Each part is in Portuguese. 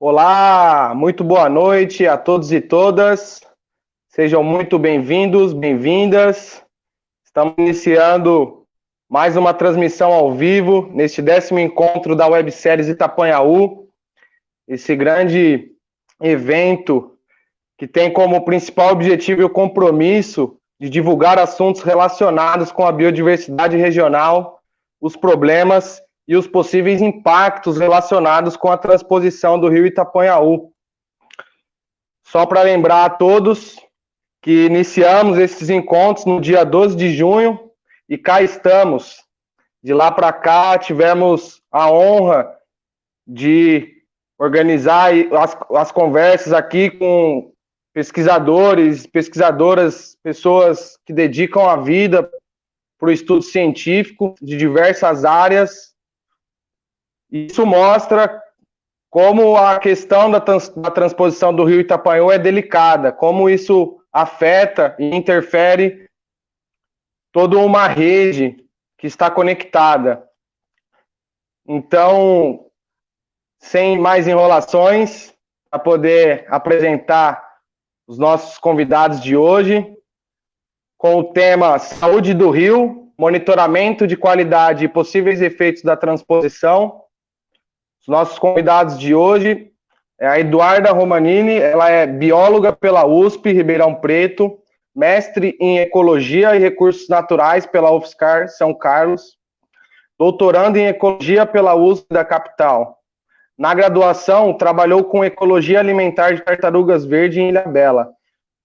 Olá, muito boa noite a todos e todas. Sejam muito bem-vindos, bem-vindas. Estamos iniciando mais uma transmissão ao vivo neste 10º encontro da websérie Itapanhaú, esse grande evento que tem como principal objetivo e o compromisso de divulgar assuntos relacionados com a biodiversidade regional, os problemas e os possíveis impactos relacionados com a transposição do rio Itapanhaú. Só para lembrar a todos que iniciamos esses encontros no dia 12 de junho e cá estamos. De lá para cá tivemos a honra de organizar as conversas aqui com pesquisadores, pesquisadoras, pessoas que dedicam a vida para o estudo científico de diversas áreas. Isso mostra como a questão da transposição do rio Itapanhaú é delicada, como isso afeta e interfere toda uma rede que está conectada. Então, sem mais enrolações, para poder apresentar os nossos convidados de hoje, com o tema Saúde do Rio, monitoramento de qualidade e possíveis efeitos da transposição. Os nossos convidados de hoje é a Eduarda Romanini, ela é bióloga pela USP Ribeirão Preto, mestre em Ecologia e Recursos Naturais pela UFSCar São Carlos, doutorando em Ecologia pela USP da capital. Na graduação, trabalhou com Ecologia Alimentar de Tartarugas Verde em Ilhabela.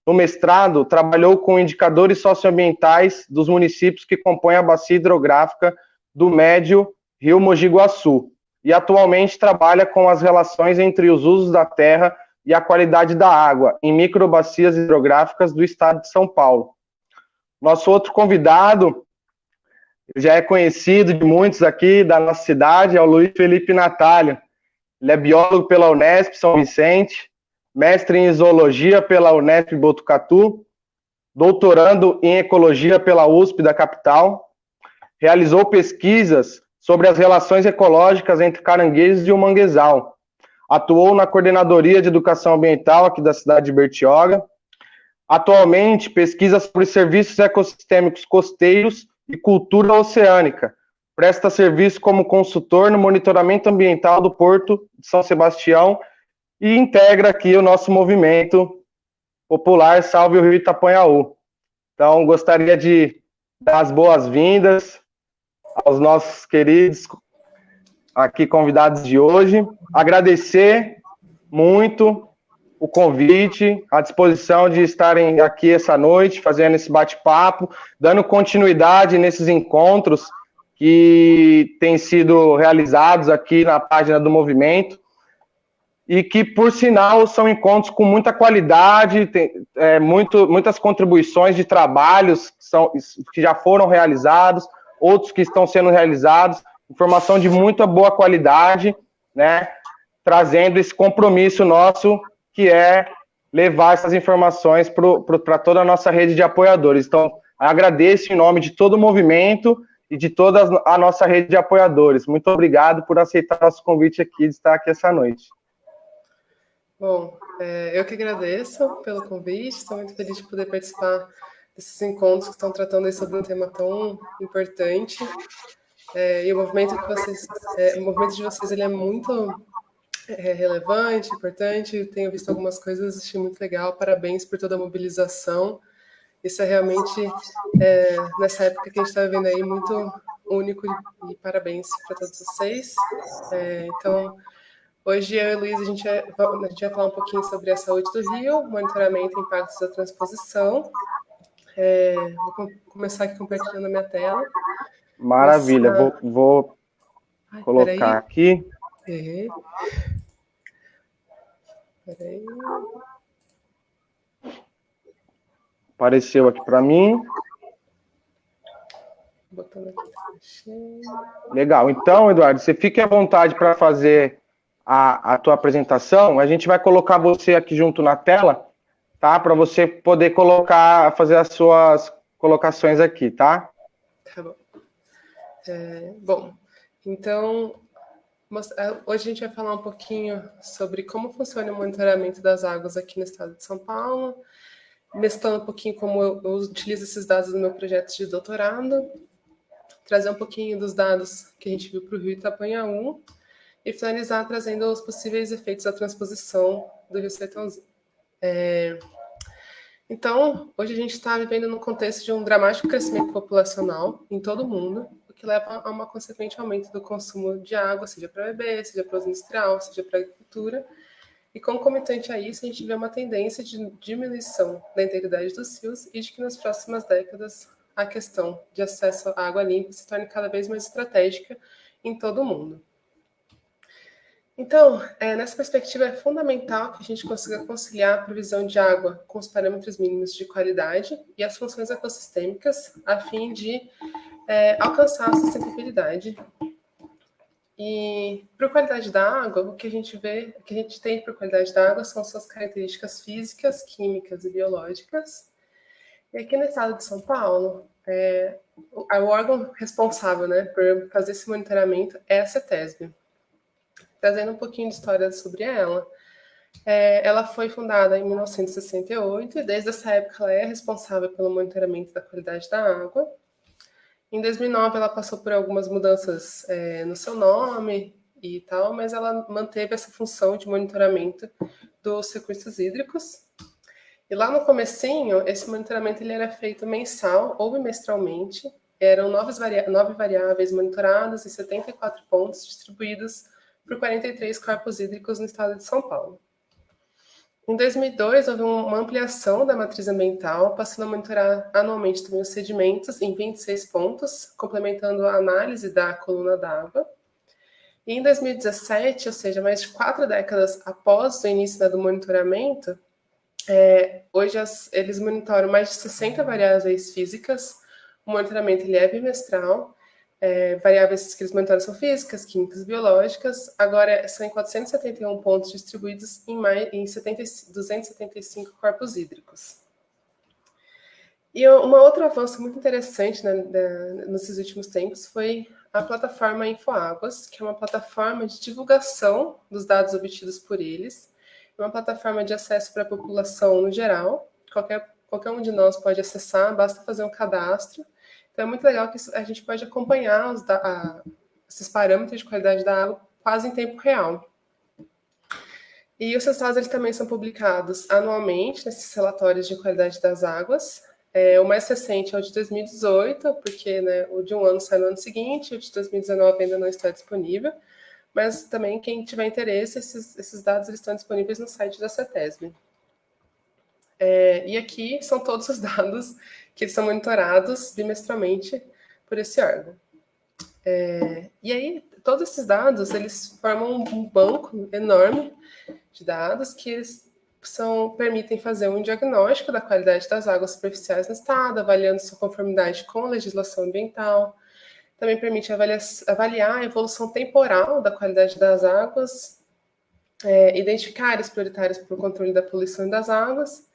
No mestrado, trabalhou com indicadores socioambientais dos municípios que compõem a bacia hidrográfica do Médio Rio Mogi Guaçu. E atualmente trabalha com as relações entre os usos da terra e a qualidade da água em microbacias hidrográficas do estado de São Paulo. Nosso outro convidado, já é conhecido de muitos aqui da nossa cidade, é o Luiz Felipe Natalio. Ele é biólogo pela Unesp São Vicente, mestre em zoologia pela Unesp Botucatu, doutorando em ecologia pela USP da capital, realizou pesquisas sobre as relações ecológicas entre caranguejos e o manguezal, atuou na Coordenadoria de Educação Ambiental aqui da cidade de Bertioga, atualmente pesquisa sobre serviços ecossistêmicos costeiros e cultura oceânica, presta serviço como consultor no monitoramento ambiental do Porto de São Sebastião e integra aqui o nosso movimento popular Salve o Rio Itapanhaú. Então, gostaria de dar as boas-vindas aos nossos queridos aqui convidados de hoje, agradecer muito o convite, a disposição de estarem aqui essa noite, fazendo esse bate-papo, dando continuidade nesses encontros que têm sido realizados aqui na página do movimento, e que, por sinal, são encontros com muita qualidade, muitas contribuições de trabalhos que já foram realizados, outros que estão sendo realizados, informação de muita boa qualidade, né, trazendo esse compromisso nosso, que é levar essas informações para toda a nossa rede de apoiadores. Então, agradeço em nome de todo o movimento e de toda a nossa rede de apoiadores. Muito obrigado por aceitar nosso convite aqui, de estar aqui essa noite. Bom, eu que agradeço pelo convite, estou muito feliz de poder participar desses encontros que estão tratando sobre um tema tão importante. E o movimento de vocês ele é muito relevante, importante. Tenho visto algumas coisas, achei muito legal. Parabéns por toda a mobilização. Isso é realmente, nessa época que a gente está vivendo aí, muito único, e parabéns para todos vocês. Então, hoje eu e a Luísa, a gente vai falar um pouquinho sobre a saúde do rio, monitoramento e impactos da transposição. Vou começar aqui compartilhando a minha tela. Maravilha, vou colocar aqui. Peraí. Apareceu aqui para mim. Legal. Então, Eduardo, você fique à vontade para fazer a tua apresentação. A gente vai colocar você aqui junto na tela, tá? Para você poder fazer as suas colocações aqui, tá? Tá bom. Bom, então, Hoje a gente vai falar um pouquinho sobre como funciona o monitoramento das águas aqui no estado de São Paulo, mesclando um pouquinho como eu utilizo esses dados no meu projeto de doutorado, trazer um pouquinho dos dados que a gente viu para o Rio Itapanhaú e finalizar trazendo os possíveis efeitos da transposição do Rio Sertãozinho. Então, hoje a gente está vivendo no contexto de um dramático crescimento populacional em todo o mundo, o que leva a um consequente aumento do consumo de água, seja para beber, seja para uso industrial, seja para agricultura. E concomitante a isso, a gente vê uma tendência de diminuição da integridade dos rios e de que nas próximas décadas a questão de acesso à água limpa se torne cada vez mais estratégica em todo o mundo. Então, nessa perspectiva, é fundamental que a gente consiga conciliar a provisão de água com os parâmetros mínimos de qualidade e as funções ecossistêmicas, a fim de alcançar a sustentabilidade. E para a qualidade da água, o que a gente vê, o que a gente tem para a qualidade da água são suas características físicas, químicas e biológicas. E aqui no estado de São Paulo, o órgão responsável, né, por fazer esse monitoramento é a CETESB. Trazendo um pouquinho de história sobre ela, ela foi fundada em 1968 e desde essa época ela é responsável pelo monitoramento da qualidade da água. Em 2009 ela passou por algumas mudanças no seu nome e tal, mas ela manteve essa função de monitoramento dos recursos hídricos. E lá no comecinho, esse monitoramento ele era feito mensal ou bimestralmente. Eram 9 variáveis monitoradas e 74 pontos distribuídos por 43 corpos hídricos no estado de São Paulo. Em 2002, houve uma ampliação da matriz ambiental, passando a monitorar anualmente também os sedimentos em 26 pontos, complementando a análise da coluna d'água. E em 2017, ou seja, mais de 4 décadas após o início do monitoramento, hoje eles monitoram mais de 60 variáveis físicas. O monitoramento ele é bimestral. Variáveis que eles monitoram são físicas, químicas e biológicas. Agora são em 471 pontos distribuídos em 275 corpos hídricos. E um outro avanço muito interessante nesses últimos tempos foi a plataforma InfoAguas, que é uma plataforma de divulgação dos dados obtidos por eles, uma plataforma de acesso para a população no geral. Qualquer um de nós pode acessar, basta fazer um cadastro. Então, é muito legal que a gente pode acompanhar esses parâmetros de qualidade da água quase em tempo real. E os resultados eles também são publicados anualmente nesses relatórios de qualidade das águas. O mais recente é o de 2018, porque o de um ano sai no ano seguinte, o de 2019 ainda não está disponível. Mas também, quem tiver interesse, esses dados eles estão disponíveis no site da CETESB. E aqui são todos os dados que são monitorados bimestralmente por esse órgão. E aí, todos esses dados, eles formam um banco enorme de dados que eles permitem fazer um diagnóstico da qualidade das águas superficiais no estado, avaliando sua conformidade com a legislação ambiental. Também permite avaliar a evolução temporal da qualidade das águas, identificar áreas prioritárias para o controle da poluição das águas.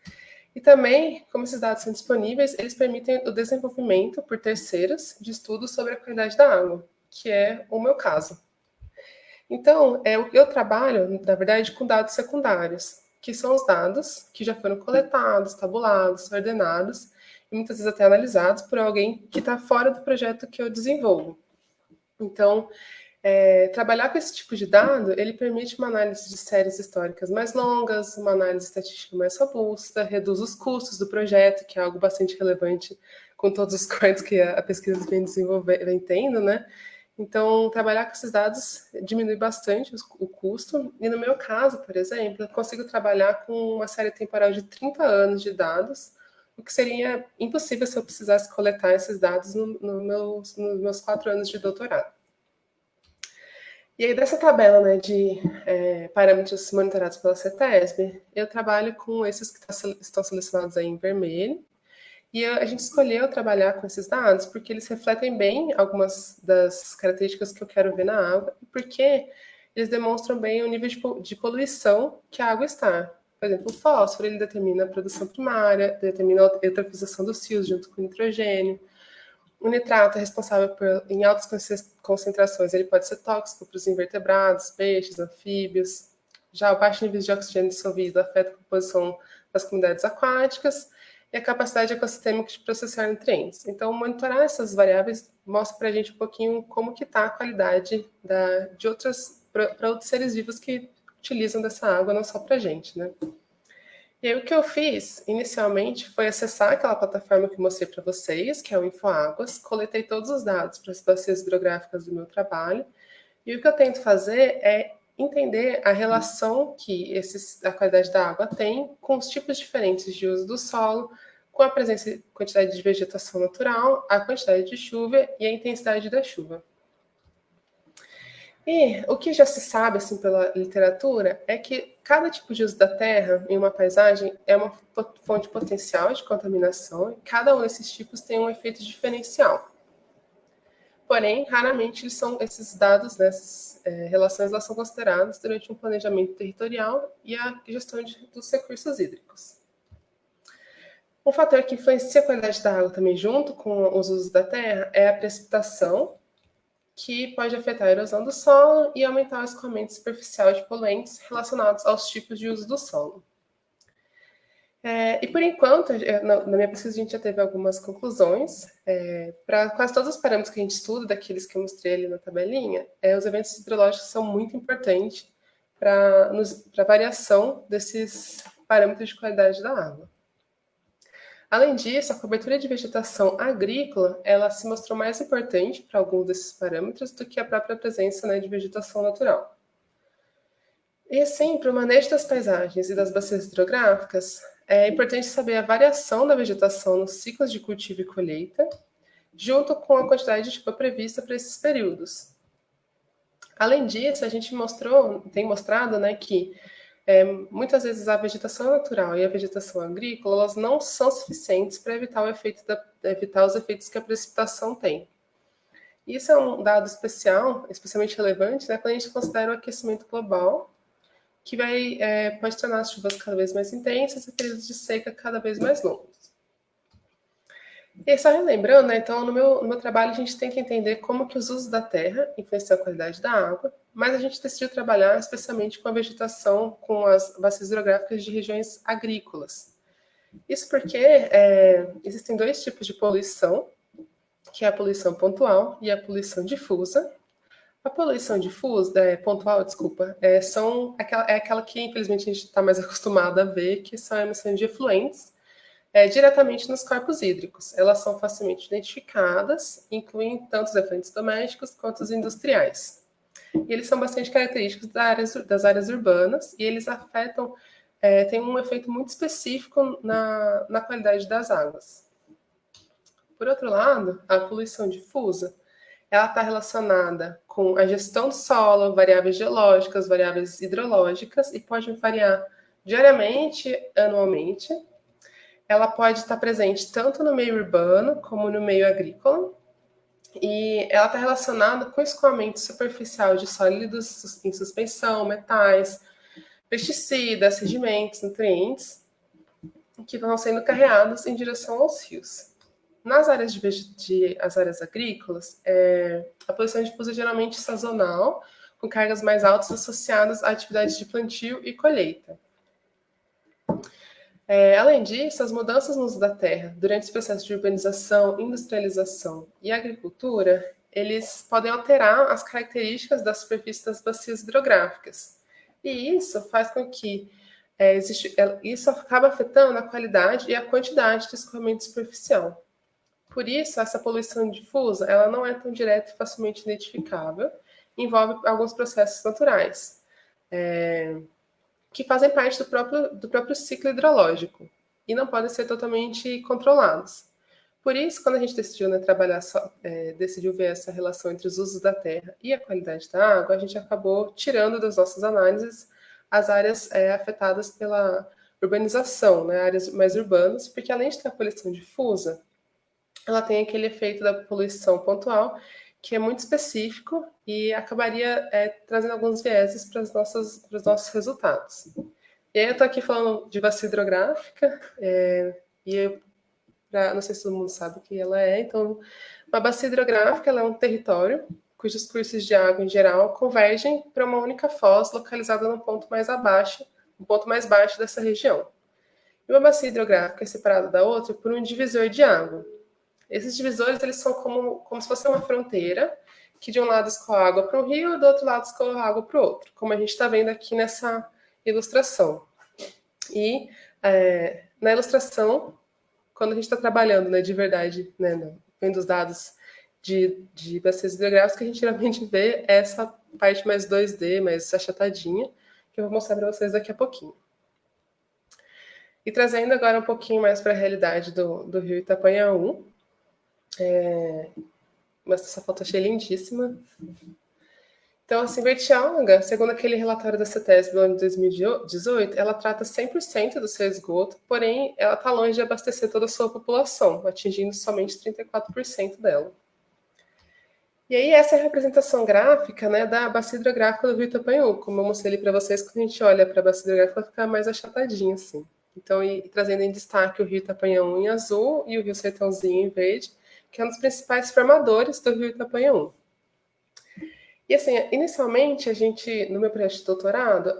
E também, como esses dados são disponíveis, eles permitem o desenvolvimento por terceiros de estudos sobre a qualidade da água, que é o meu caso. Então, eu trabalho, na verdade, com dados secundários, que são os dados que já foram coletados, tabulados, ordenados, e muitas vezes até analisados por alguém que está fora do projeto que eu desenvolvo. Então, trabalhar com esse tipo de dado, ele permite uma análise de séries históricas mais longas, uma análise estatística mais robusta, reduz os custos do projeto, que é algo bastante relevante com todos os cortes que a pesquisa vem tendo, né? Então, trabalhar com esses dados diminui bastante o custo. E no meu caso, por exemplo, eu consigo trabalhar com uma série temporal de 30 anos de dados, o que seria impossível se eu precisasse coletar esses dados nos meus 4 anos de doutorado. E aí, dessa tabela de parâmetros monitorados pela CETESB, eu trabalho com esses que estão selecionados aí em vermelho. E a gente escolheu trabalhar com esses dados porque eles refletem bem algumas das características que eu quero ver na água, e porque eles demonstram bem o nível de poluição que a água está. Por exemplo, o fósforo ele determina a produção primária, determina a eutrofização dos rios junto com o nitrogênio. O nitrato é responsável por, em altas concentrações, ele pode ser tóxico para os invertebrados, peixes, anfíbios. Já o baixo nível de oxigênio dissolvido afeta a composição das comunidades aquáticas e a capacidade ecossistêmica de processar nutrientes. Então, monitorar essas variáveis mostra para a gente um pouquinho como que está a qualidade de para outros seres vivos que utilizam dessa água, não só para a gente, né? E aí, o que eu fiz inicialmente foi acessar aquela plataforma que eu mostrei para vocês, que é o InfoAguas, coletei todos os dados para as bacias hidrográficas do meu trabalho, e o que eu tento fazer é entender a relação que a qualidade da água tem com os tipos diferentes de uso do solo, com a presença e quantidade de vegetação natural, a quantidade de chuva e a intensidade da chuva. E o que já se sabe, assim, pela literatura, é que cada tipo de uso da terra em uma paisagem é uma fonte potencial de contaminação, e cada um desses tipos tem um efeito diferencial. Porém, raramente esses dados, né, essas relações, elas são consideradas durante um planejamento territorial e a gestão dos recursos hídricos. Um fator que influencia a qualidade da água também, junto com os usos da terra, é a precipitação, que pode afetar a erosão do solo e aumentar o escoamento superficial de poluentes relacionados aos tipos de uso do solo. E por enquanto, na minha pesquisa, a gente já teve algumas conclusões. Para quase todos os parâmetros que a gente estuda, daqueles que eu mostrei ali na tabelinha, os eventos hidrológicos são muito importantes para a variação desses parâmetros de qualidade da água. Além disso, a cobertura de vegetação agrícola, ela se mostrou mais importante para alguns desses parâmetros do que a própria presença, né, de vegetação natural. E assim, para o manejo das paisagens e das bacias hidrográficas, é importante saber a variação da vegetação nos ciclos de cultivo e colheita, junto com a quantidade de chuva prevista para esses períodos. Além disso, a gente tem mostrado, né, que muitas vezes a vegetação natural e a vegetação agrícola, elas não são suficientes para evitar os efeitos que a precipitação tem. Isso é um dado especialmente relevante, né, quando a gente considera o aquecimento global, que pode tornar as chuvas cada vez mais intensas e períodos de seca cada vez mais longos. E só relembrando, né, então, no meu trabalho, a gente tem que entender como que os usos da terra influenciam a qualidade da água, mas a gente decidiu trabalhar especialmente com a vegetação, com as bacias hidrográficas de regiões agrícolas. Isso porque existem dois tipos de poluição, que é a poluição pontual e a poluição difusa. A poluição pontual, é aquela que, infelizmente, a gente está mais acostumado a ver, que são emissões de efluentes diretamente nos corpos hídricos. Elas são facilmente identificadas, incluem tanto os efluentes domésticos quanto os industriais. E eles são bastante característicos das áreas urbanas e eles têm um efeito muito específico na qualidade das águas. Por outro lado, a poluição difusa, ela está relacionada com a gestão do solo, variáveis geológicas, variáveis hidrológicas e pode variar diariamente, anualmente. Ela pode estar presente tanto no meio urbano como no meio agrícola. E ela está relacionada com o escoamento superficial de sólidos em suspensão, metais, pesticidas, sedimentos, nutrientes, que vão sendo carreados em direção aos rios. Nas áreas as áreas agrícolas, a poluição difusa é geralmente sazonal, com cargas mais altas associadas a atividades de plantio e colheita. Além disso, as mudanças no uso da terra durante os processos de urbanização, industrialização e agricultura, eles podem alterar as características da superfície das bacias hidrográficas. E isso faz com que isso acaba afetando a qualidade e a quantidade de escoamento superficial. Por isso, essa poluição difusa, ela não é tão direta e facilmente identificável, envolve alguns processos naturais, que fazem parte do próprio ciclo hidrológico e não podem ser totalmente controlados. Por isso, quando a gente decidiu, né, decidiu ver essa relação entre os usos da terra e a qualidade da água, a gente acabou tirando das nossas análises as áreas afetadas pela urbanização, né, áreas mais urbanas, porque além de ter a poluição difusa, ela tem aquele efeito da poluição pontual, que é muito específico e acabaria trazendo alguns vieses para os nossos resultados. E aí eu estou aqui falando de bacia hidrográfica, e não sei se todo mundo sabe o que ela é. Então, uma bacia hidrográfica ela é um território cujos cursos de água, em geral, convergem para uma única foz localizada no ponto mais abaixo, no ponto mais baixo dessa região. E uma bacia hidrográfica é separada da outra por um divisor de água. Esses divisores eles são como se fosse uma fronteira, que de um lado escoa água para um rio e do outro lado escoa água para o outro, como a gente está vendo aqui nessa ilustração. E na ilustração, quando a gente está trabalhando, né, de verdade, né, vendo os dados de bacias hidrográficas, que a gente geralmente vê essa parte mais 2D, mais achatadinha, que eu vou mostrar para vocês daqui a pouquinho. E trazendo agora um pouquinho mais para a realidade do rio Itapanhaú. Mas essa foto achei lindíssima. Então, assim, Bertioga, segundo aquele relatório da CETESB do ano de 2018, ela trata 100% do seu esgoto, porém, ela está longe de abastecer toda a sua população, atingindo somente 34% dela. E aí, essa é a representação gráfica, né, da bacia hidrográfica do rio Itapanhaú. Como eu mostrei ali para vocês, quando a gente olha para a bacia hidrográfica, ela fica mais achatadinha, assim. Então, trazendo em destaque o rio Itapanhaú em azul e o rio Sertãozinho em verde, que é um dos principais formadores do rio Itapanhaú. E assim, inicialmente, a gente, no meu projeto de doutorado,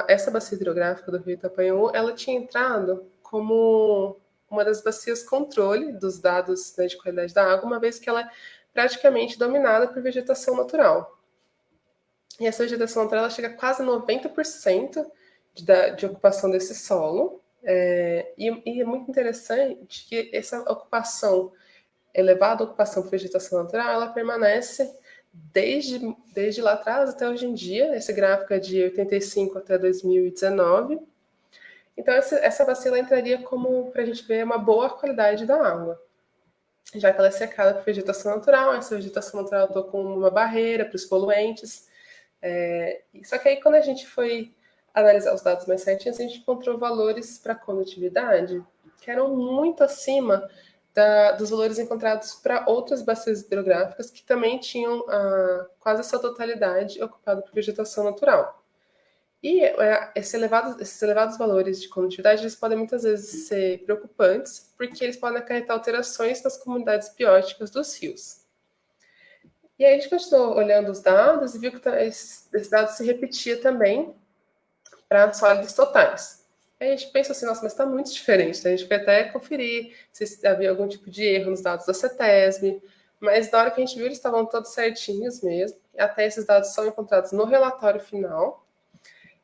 essa bacia hidrográfica do rio Itapanhaú, ela tinha entrado como uma das bacias controle dos dados, né, de qualidade da água, uma vez que ela é praticamente dominada por vegetação natural. E essa vegetação natural ela chega a quase 90% de ocupação desse solo. E é muito interessante que essa ocupação, elevada ocupação por vegetação natural, ela permanece desde lá atrás até hoje em dia. Esse gráfico é de 85 até 2019. Então, essa bacia entraria como, para a gente ver, uma boa qualidade da água, já que ela é cercada por vegetação natural. Essa vegetação natural atua como uma barreira para os poluentes. Só que aí, quando a gente foi analisar os dados mais certinhos, a gente encontrou valores para condutividade que eram muito acima dos valores encontrados para outras bacias hidrográficas que também tinham quase essa totalidade ocupada por vegetação natural. E esses elevados valores de condutividade eles podem muitas vezes ser preocupantes, porque eles podem acarretar alterações nas comunidades bióticas dos rios. E aí a gente continuou olhando os dados e viu que esse dado se repetia também para sólidos totais. Aí a gente pensa assim, nossa, mas está muito diferente. Né? A gente foi até conferir se havia algum tipo de erro nos dados da CETESB, mas na hora que a gente viu, eles estavam todos certinhos mesmo. Até esses dados são encontrados no relatório final.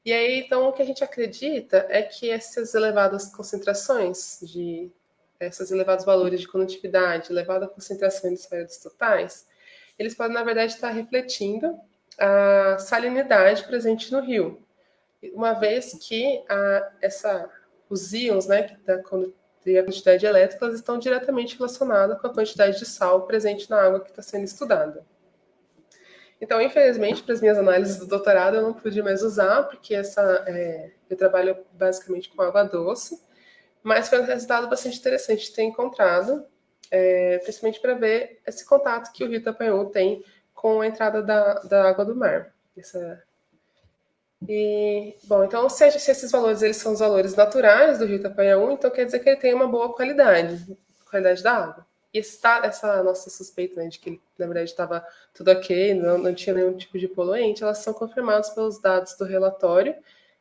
E aí, então, o que a gente acredita é que essas elevadas concentrações esses elevados valores de condutividade, elevada concentração de sólidos totais, eles podem, na verdade, estar refletindo a salinidade presente no rio. Uma vez que os íons, né, que a quantidade elétrica, elas estão diretamente relacionadas com a quantidade de sal presente na água que está sendo estudada. Então, infelizmente, para as minhas análises do doutorado, eu não pude mais usar, porque eu trabalho basicamente com água doce, mas foi um resultado bastante interessante de ter encontrado, principalmente para ver esse contato que o rio Itapanhaú tem com a entrada da água do mar. Bom, então, se esses valores eles são os valores naturais do rio Itapanhaú, então quer dizer que ele tem uma boa qualidade da água. E essa nossa suspeita, né, de que ele, na verdade, estava tudo ok, não tinha nenhum tipo de poluente, elas são confirmadas pelos dados do relatório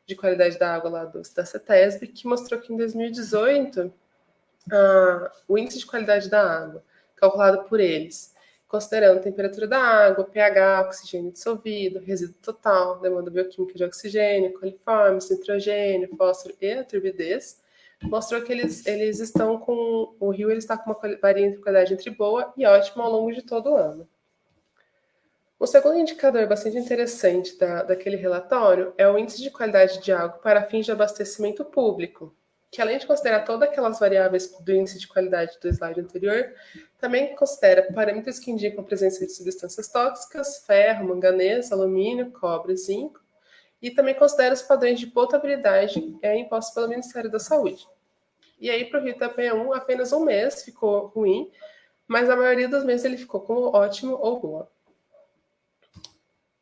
de qualidade da água lá da CETESB, que mostrou que em 2018 o índice de qualidade da água, calculado por eles, considerando a temperatura da água, pH, oxigênio dissolvido, resíduo total, demanda bioquímica de oxigênio, coliformes, nitrogênio, fósforo e a turbidez, mostrou que eles estão com... O rio ele está com uma qualidade entre boa e ótima ao longo de todo o ano. O segundo indicador bastante interessante daquele relatório é o índice de qualidade de água para fins de abastecimento público, que além de considerar todas aquelas variáveis do índice de qualidade do slide anterior, também considera parâmetros que indicam a presença de substâncias tóxicas, ferro, manganês, alumínio, cobre, zinco, e também considera os padrões de potabilidade impostos pelo Ministério da Saúde. E aí, para o Rio Itapanhaú, apenas um mês ficou ruim, mas a maioria dos meses ele ficou como ótimo ou boa.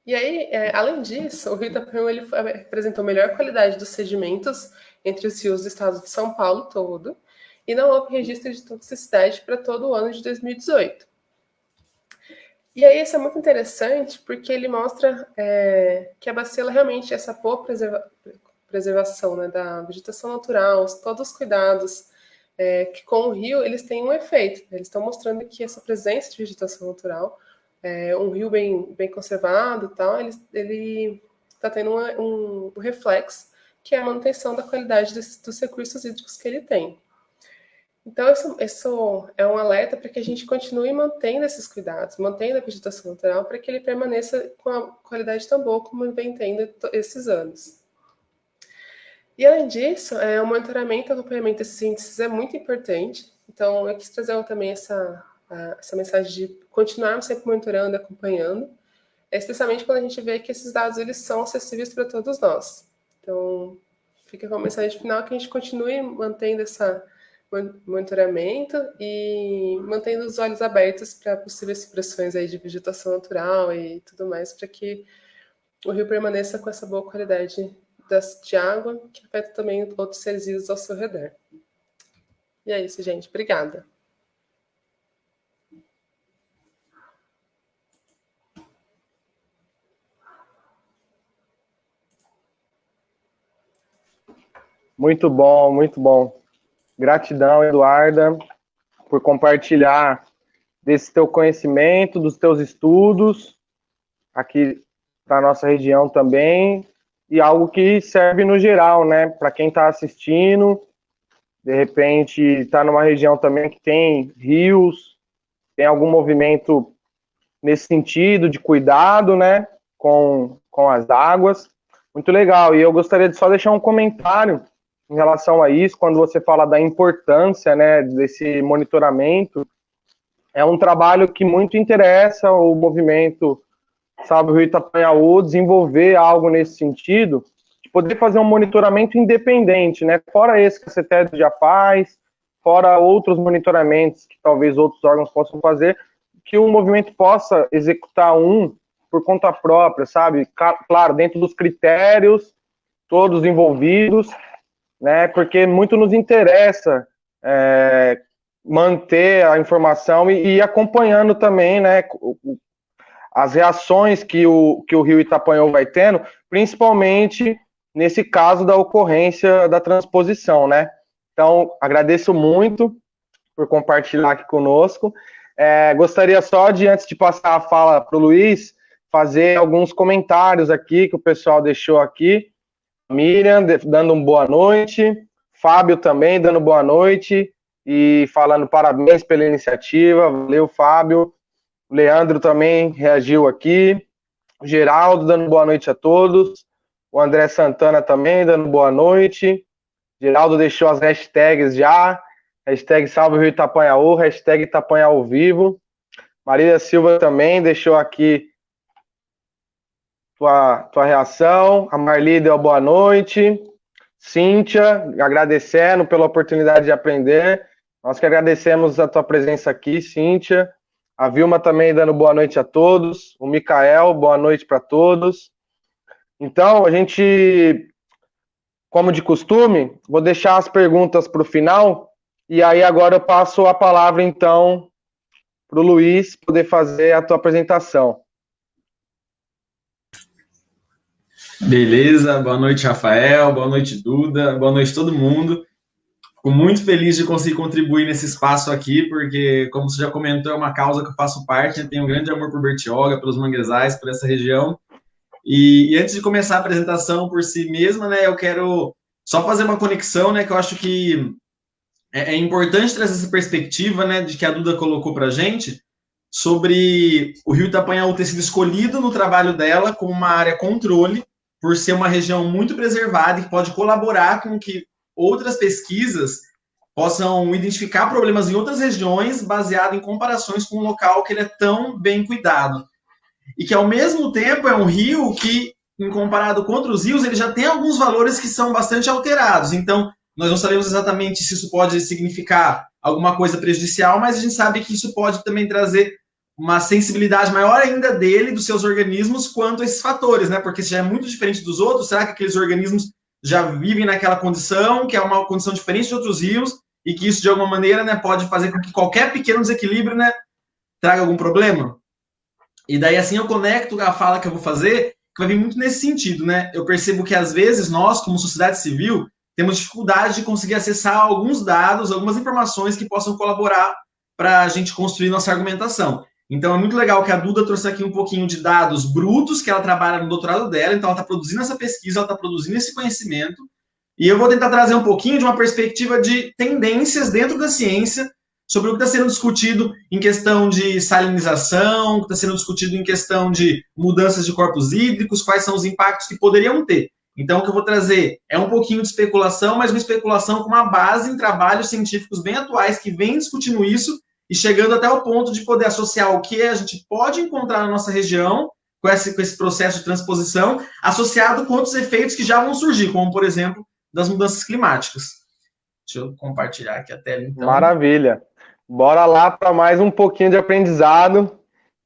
E aí, além disso, o rio Itapanhaú ele apresentou melhor qualidade dos sedimentos entre os rios do estado de São Paulo todo, e não houve registro de toxicidade para todo o ano de 2018. E aí isso é muito interessante porque ele mostra que a bacia realmente, essa boa preservação, né, da vegetação natural, todos os cuidados que com o rio eles têm um efeito. Eles estão mostrando que essa presença de vegetação natural, um rio bem conservado e tal, ele está tendo um reflexo, que é a manutenção da qualidade dos recursos hídricos que ele tem. Então, isso é um alerta para que a gente continue mantendo esses cuidados, mantendo a vegetação natural, para que ele permaneça com a qualidade tão boa como vem tendo esses anos. E, além disso, o monitoramento e acompanhamento desses índices é muito importante. Então, eu quis trazer também essa mensagem de continuarmos sempre monitorando e acompanhando, especialmente quando a gente vê que esses dados eles são acessíveis para todos nós. Então, fica com a mensagem final que a gente continue mantendo esse monitoramento e mantendo os olhos abertos para possíveis expressões aí de vegetação natural e tudo mais, para que o rio permaneça com essa boa qualidade de água, que afeta também outros seres vivos ao seu redor. E é isso, gente. Obrigada. Muito bom, muito bom. Gratidão, Eduarda, por compartilhar desse teu conhecimento, dos teus estudos, aqui para a nossa região também, e algo que serve no geral, né? Para quem está assistindo, de repente está numa região também que tem rios, tem algum movimento nesse sentido de cuidado, né? Com as águas. Muito legal. E eu gostaria de só deixar um comentário em relação a isso, quando você fala da importância, né, desse monitoramento. É um trabalho que muito interessa o movimento Salve o Rio Itapanhaú desenvolver algo nesse sentido, de poder fazer um monitoramento independente, né? Fora esse que a CETESB já faz, fora outros monitoramentos que talvez outros órgãos possam fazer, que o movimento possa executar por conta própria, sabe? Claro, dentro dos critérios, todos envolvidos, né? Porque muito nos interessa manter a informação e ir acompanhando também, né? As reações que o Rio Itapanhaú vai tendo, principalmente nesse caso da ocorrência da transposição, né? Então, agradeço muito por compartilhar aqui conosco. Gostaria só de, antes de passar a fala para o Luiz, fazer alguns comentários aqui que o pessoal deixou aqui. Miriam dando uma boa noite, Fábio também dando boa noite e falando parabéns pela iniciativa. Valeu, Fábio. O Leandro também reagiu aqui. O Geraldo dando boa noite a todos. O André Santana também dando boa noite. Geraldo deixou as hashtags já. Hashtag Salve o Rio Itapanhaú, hashtag Itapanhaú Vivo. Marília Silva também deixou aqui tua reação. A Marli deu boa noite. Cíntia, agradecendo pela oportunidade de aprender. Nós que agradecemos a tua presença aqui, Cíntia. A Vilma também dando boa noite a todos. O Micael, boa noite para todos. Então, a gente, como de costume, vou deixar as perguntas para o final. E aí agora eu passo a palavra, então, para o Luiz poder fazer a tua apresentação. Beleza, boa noite, Rafael, boa noite, Duda, boa noite todo mundo. Fico muito feliz de conseguir contribuir nesse espaço aqui, porque, como você já comentou, é uma causa que eu faço parte, tenho um grande amor por Bertioga, pelos manguezais, por essa região. E antes de começar a apresentação por si mesma, né, eu quero só fazer uma conexão, né, que eu acho que é importante trazer essa perspectiva, né, de que a Duda colocou para a gente, sobre o Rio Itapanhaú ter sido escolhido no trabalho dela como uma área controle, por ser uma região muito preservada e que pode colaborar com que outras pesquisas possam identificar problemas em outras regiões baseado em comparações com um local que ele é tão bem cuidado. E que, ao mesmo tempo, é um rio que, em comparado com outros rios, ele já tem alguns valores que são bastante alterados. Então, nós não sabemos exatamente se isso pode significar alguma coisa prejudicial, mas a gente sabe que isso pode também trazer uma sensibilidade maior ainda dele, dos seus organismos, quanto a esses fatores, né? Porque se já é muito diferente dos outros, será que aqueles organismos já vivem naquela condição, que é uma condição diferente de outros rios, e que isso, de alguma maneira, né, pode fazer com que qualquer pequeno desequilíbrio, né, traga algum problema. E daí, assim, eu conecto a fala que eu vou fazer, que vai vir muito nesse sentido, né? Eu percebo que, às vezes, nós, como sociedade civil, temos dificuldade de conseguir acessar alguns dados, algumas informações que possam colaborar para a gente construir nossa argumentação. Então, é muito legal que a Duda trouxe aqui um pouquinho de dados brutos, que ela trabalha no doutorado dela, então ela está produzindo essa pesquisa, ela está produzindo esse conhecimento, e eu vou tentar trazer um pouquinho de uma perspectiva de tendências dentro da ciência, sobre o que está sendo discutido em questão de salinização, o que está sendo discutido em questão de mudanças de corpos hídricos, quais são os impactos que poderiam ter. Então, o que eu vou trazer é um pouquinho de especulação, mas uma especulação com uma base em trabalhos científicos bem atuais que vêm discutindo isso e chegando até o ponto de poder associar o que a gente pode encontrar na nossa região com esse processo de transposição, associado com outros efeitos que já vão surgir, como, por exemplo, das mudanças climáticas. Deixa eu compartilhar aqui a tela, então. Maravilha. Bora lá para mais um pouquinho de aprendizado,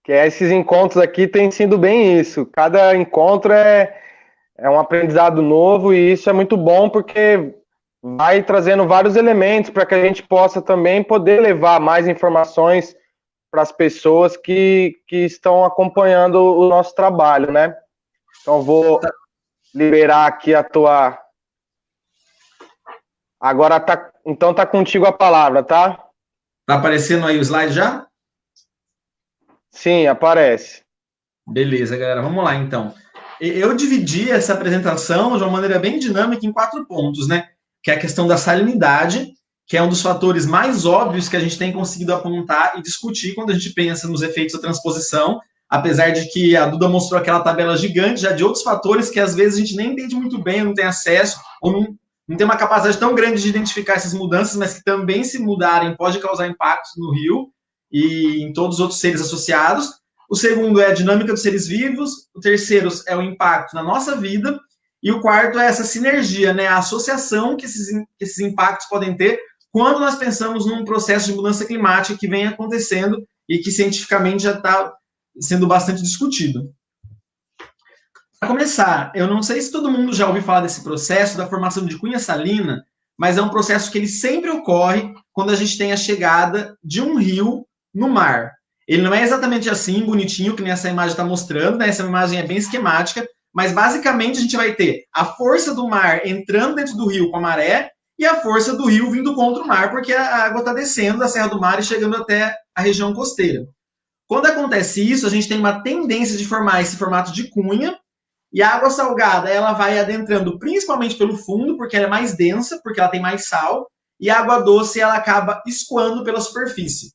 que esses encontros aqui têm sido bem isso. Cada encontro é um aprendizado novo e isso é muito bom porque vai trazendo vários elementos para que a gente possa também poder levar mais informações para as pessoas que estão acompanhando o nosso trabalho, né? Então, vou liberar aqui a tua... Agora então tá contigo a palavra, tá? Tá aparecendo aí o slide já? Sim, aparece. Beleza, galera. Vamos lá, então. Eu dividi essa apresentação de uma maneira bem dinâmica em 4 pontos, né? Que é a questão da salinidade, que é um dos fatores mais óbvios que a gente tem conseguido apontar e discutir quando a gente pensa nos efeitos da transposição, apesar de que a Duda mostrou aquela tabela gigante já de outros fatores que às vezes a gente nem entende muito bem, não tem acesso, ou não tem uma capacidade tão grande de identificar essas mudanças, mas que também, se mudarem, pode causar impactos no rio e em todos os outros seres associados. O segundo é a dinâmica dos seres vivos, o terceiro é o impacto na nossa vida, e o quarto é essa sinergia, né, a associação que esses impactos podem ter quando nós pensamos num processo de mudança climática que vem acontecendo e que cientificamente já está sendo bastante discutido. Para começar, eu não sei se todo mundo já ouviu falar desse processo da formação de cunha salina, mas é um processo que ele sempre ocorre quando a gente tem a chegada de um rio no mar. Ele não é exatamente assim, bonitinho, que nem essa imagem está mostrando, né? Essa imagem é bem esquemática, mas basicamente a gente vai ter a força do mar entrando dentro do rio com a maré e a força do rio vindo contra o mar, porque a água está descendo da Serra do Mar e chegando até a região costeira. Quando acontece isso, a gente tem uma tendência de formar esse formato de cunha, e a água salgada, ela vai adentrando principalmente pelo fundo, porque ela é mais densa, porque ela tem mais sal, e a água doce, ela acaba escoando pela superfície.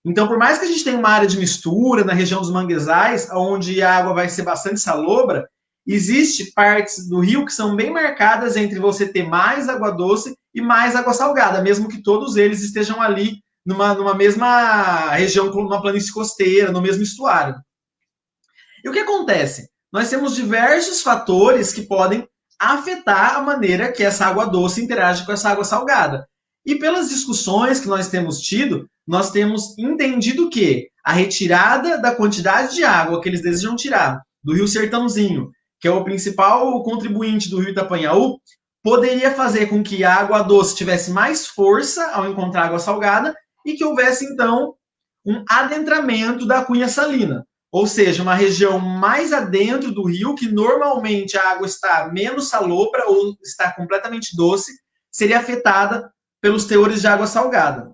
Então, por mais que a gente tenha uma área de mistura na região dos manguezais, onde a água vai ser bastante salobra, existe partes do rio que são bem marcadas entre você ter mais água doce e mais água salgada, mesmo que todos eles estejam ali numa mesma região, numa planície costeira, no mesmo estuário. E o que acontece? Nós temos diversos fatores que podem afetar a maneira que essa água doce interage com essa água salgada. E pelas discussões que nós temos tido, nós temos entendido que a retirada da quantidade de água que eles desejam tirar do Rio Sertãozinho, que é o principal contribuinte do Rio Itapanhaú, poderia fazer com que a água doce tivesse mais força ao encontrar água salgada e que houvesse, então, um adentramento da cunha salina. Ou seja, uma região mais adentro do rio, que normalmente a água está menos salobra ou está completamente doce, seria afetada pelos teores de água salgada.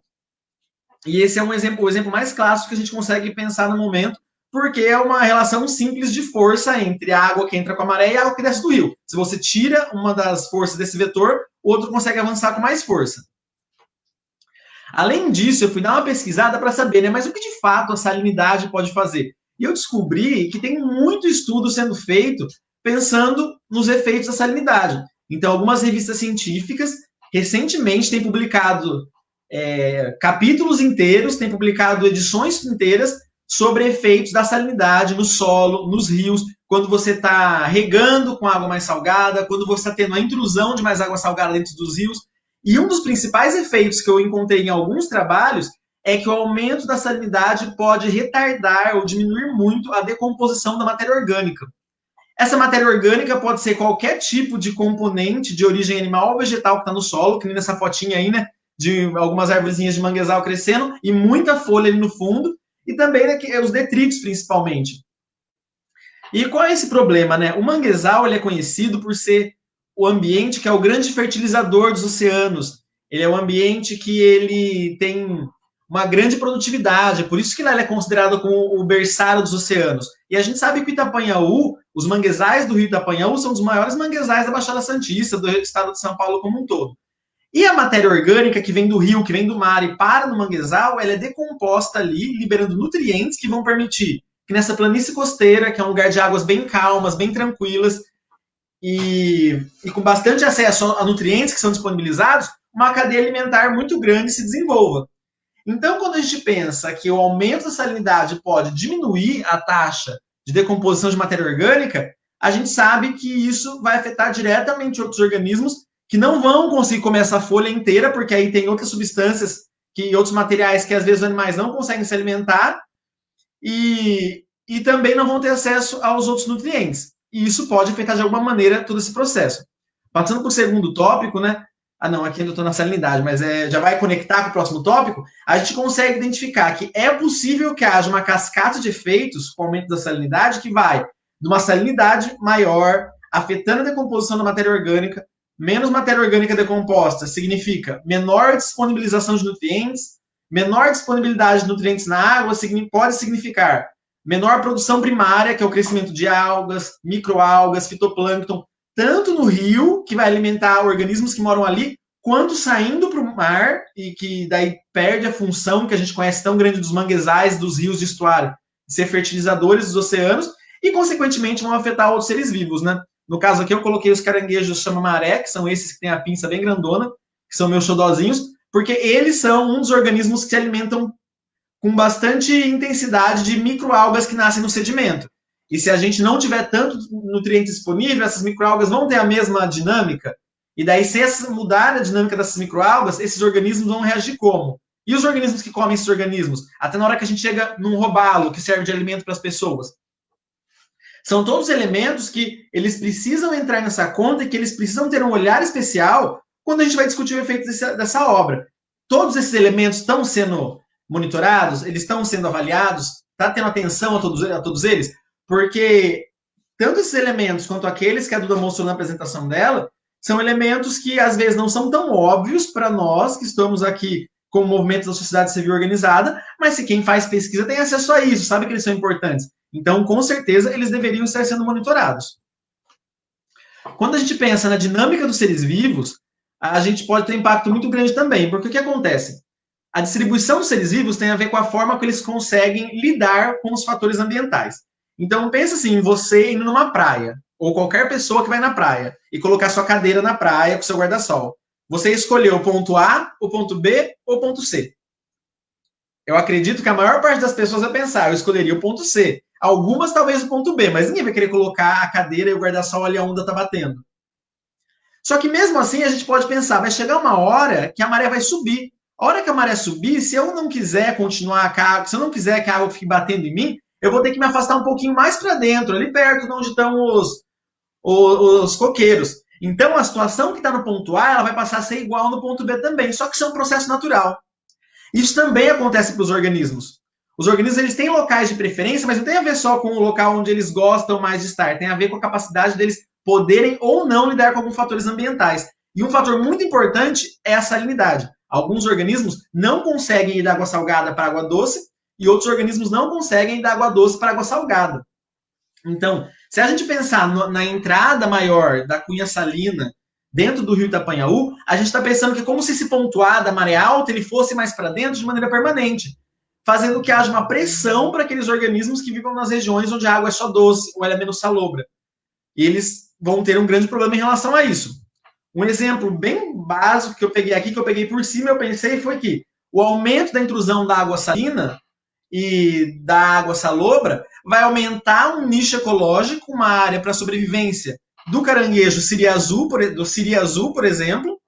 E esse é o exemplo mais clássico que a gente consegue pensar no momento, porque é uma relação simples de força entre a água que entra com a maré e a água que desce do rio. Se você tira uma das forças desse vetor, o outro consegue avançar com mais força. Além disso, eu fui dar uma pesquisada para saber, né, mas o que de fato a salinidade pode fazer? E eu descobri que tem muito estudo sendo feito pensando nos efeitos da salinidade. Então, algumas revistas científicas recentemente têm publicado capítulos inteiros, têm publicado edições inteiras sobre efeitos da salinidade no solo, nos rios, quando você está regando com água mais salgada, quando você está tendo a intrusão de mais água salgada dentro dos rios. E um dos principais efeitos que eu encontrei em alguns trabalhos é que o aumento da salinidade pode retardar ou diminuir muito a decomposição da matéria orgânica. Essa matéria orgânica pode ser qualquer tipo de componente de origem animal ou vegetal que está no solo, que nem nessa fotinha aí, né? de algumas arvorezinhas de manguezal crescendo e muita folha ali no fundo, e também os detritos, principalmente. E qual é esse problema, né? O manguezal ele é conhecido por ser o ambiente que é o grande fertilizador dos oceanos. Ele é um ambiente que ele tem uma grande produtividade, por isso que lá ele é considerado como o berçário dos oceanos. E a gente sabe que o Itapanhaú, os manguezais do rio Itapanhaú são os maiores manguezais da Baixada Santista, do estado de São Paulo como um todo. E a matéria orgânica que vem do rio, que vem do mar e para no manguezal, ela é decomposta ali, liberando nutrientes que vão permitir que nessa planície costeira, que é um lugar de águas bem calmas, bem tranquilas, e com bastante acesso a nutrientes que são disponibilizados, uma cadeia alimentar muito grande se desenvolva. Então, quando a gente pensa que o aumento da salinidade pode diminuir a taxa de decomposição de matéria orgânica, a gente sabe que isso vai afetar diretamente outros organismos que não vão conseguir comer essa folha inteira, porque aí tem outras substâncias e outros materiais que às vezes os animais não conseguem se alimentar e também não vão ter acesso aos outros nutrientes. E isso pode afetar de alguma maneira todo esse processo. Passando para o segundo tópico, né? Não, aqui eu estou na salinidade, mas já vai conectar com o próximo tópico. A gente consegue identificar que é possível que haja uma cascata de efeitos com o aumento da salinidade que vai de uma salinidade maior, afetando a decomposição da matéria orgânica. Menos matéria orgânica decomposta significa menor disponibilização de nutrientes, menor disponibilidade de nutrientes na água pode significar menor produção primária, que é o crescimento de algas, microalgas, fitoplâncton, tanto no rio, que vai alimentar organismos que moram ali, quanto saindo para o mar, e que daí perde a função que a gente conhece tão grande dos manguezais, dos rios de estuário, de ser fertilizadores dos oceanos, e, consequentemente, vão afetar outros seres vivos, né? No caso aqui, eu coloquei os caranguejos chama-maré, que são esses que têm a pinça bem grandona, que são meus xodózinhos, porque eles são um dos organismos que se alimentam com bastante intensidade de microalgas que nascem no sedimento. E se a gente não tiver tanto nutriente disponível, essas microalgas vão ter a mesma dinâmica. E daí, se mudar a dinâmica dessas microalgas, esses organismos vão reagir como? E os organismos que comem esses organismos? Até na hora que a gente chega num robalo, que serve de alimento para as pessoas. São todos elementos que eles precisam entrar nessa conta e que eles precisam ter um olhar especial quando a gente vai discutir o efeito dessa obra. Todos esses elementos estão sendo monitorados, eles estão sendo avaliados, está tendo atenção a todos eles, porque tanto esses elementos quanto aqueles que a Duda mostrou na apresentação dela, são elementos que às vezes não são tão óbvios para nós que estamos aqui como movimento da sociedade civil organizada, mas se quem faz pesquisa tem acesso a isso, sabe que eles são importantes. Então, com certeza, eles deveriam estar sendo monitorados. Quando a gente pensa na dinâmica dos seres vivos, a gente pode ter um impacto muito grande também, porque o que acontece? A distribuição dos seres vivos tem a ver com a forma que eles conseguem lidar com os fatores ambientais. Então, pensa assim, você indo numa praia, ou qualquer pessoa que vai na praia, e colocar sua cadeira na praia com seu guarda-sol. Você escolheu o ponto A, o ponto B ou o ponto C? Eu acredito que a maior parte das pessoas vai pensar, eu escolheria o ponto C. Algumas talvez o ponto B, mas ninguém vai querer colocar a cadeira e o guarda-sol ali onde a onda está batendo. Só que mesmo assim a gente pode pensar, vai chegar uma hora que a maré vai subir. A hora que a maré subir, se eu não quiser continuar a água, se eu não quiser que a água fique batendo em mim, eu vou ter que me afastar um pouquinho mais para dentro, ali perto de onde estão os coqueiros. Então a situação que está no ponto A, ela vai passar a ser igual no ponto B também, só que isso é um processo natural. Isso também acontece para os organismos. Os organismos eles têm locais de preferência, mas não tem a ver só com o local onde eles gostam mais de estar, tem a ver com a capacidade deles poderem ou não lidar com alguns fatores ambientais. E um fator muito importante é a salinidade. Alguns organismos não conseguem ir da água salgada para água doce e outros organismos não conseguem ir da água doce para água salgada. Então, se a gente pensar na entrada maior da cunha salina dentro do rio Itapanhaú, a gente está pensando que é como se esse ponto A da maré alta ele fosse mais para dentro de maneira permanente, fazendo que haja uma pressão para aqueles organismos que vivam nas regiões onde a água é só doce ou ela é menos salobra. E eles vão ter um grande problema em relação a isso. Um exemplo bem básico que eu peguei aqui, que eu peguei por cima, eu pensei foi que o aumento da intrusão da água salina e da água salobra vai aumentar um nicho ecológico, uma área para sobrevivência do caranguejo do siri azul, por exemplo,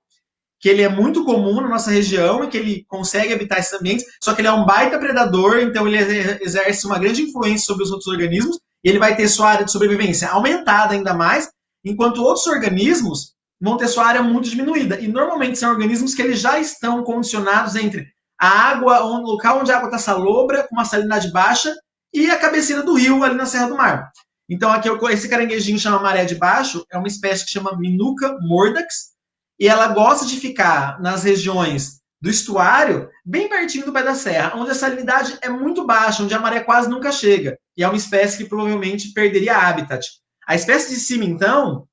que ele é muito comum na nossa região e que ele consegue habitar esses ambientes, só que ele é um baita predador, então ele exerce uma grande influência sobre os outros organismos e ele vai ter sua área de sobrevivência aumentada ainda mais, enquanto outros organismos vão ter sua área muito diminuída. E normalmente são organismos que eles já estão condicionados entre a água, o local onde a água está salobra, com uma salinidade baixa, e a cabeceira do rio ali na Serra do Mar. Então aqui esse caranguejinho chama maré de baixo, é uma espécie que chama Minuca mordax, e ela gosta de ficar nas regiões do estuário, bem pertinho do pé da serra, onde a salinidade é muito baixa, onde a maré quase nunca chega. E é uma espécie que provavelmente perderia habitat. A espécie de cima, então,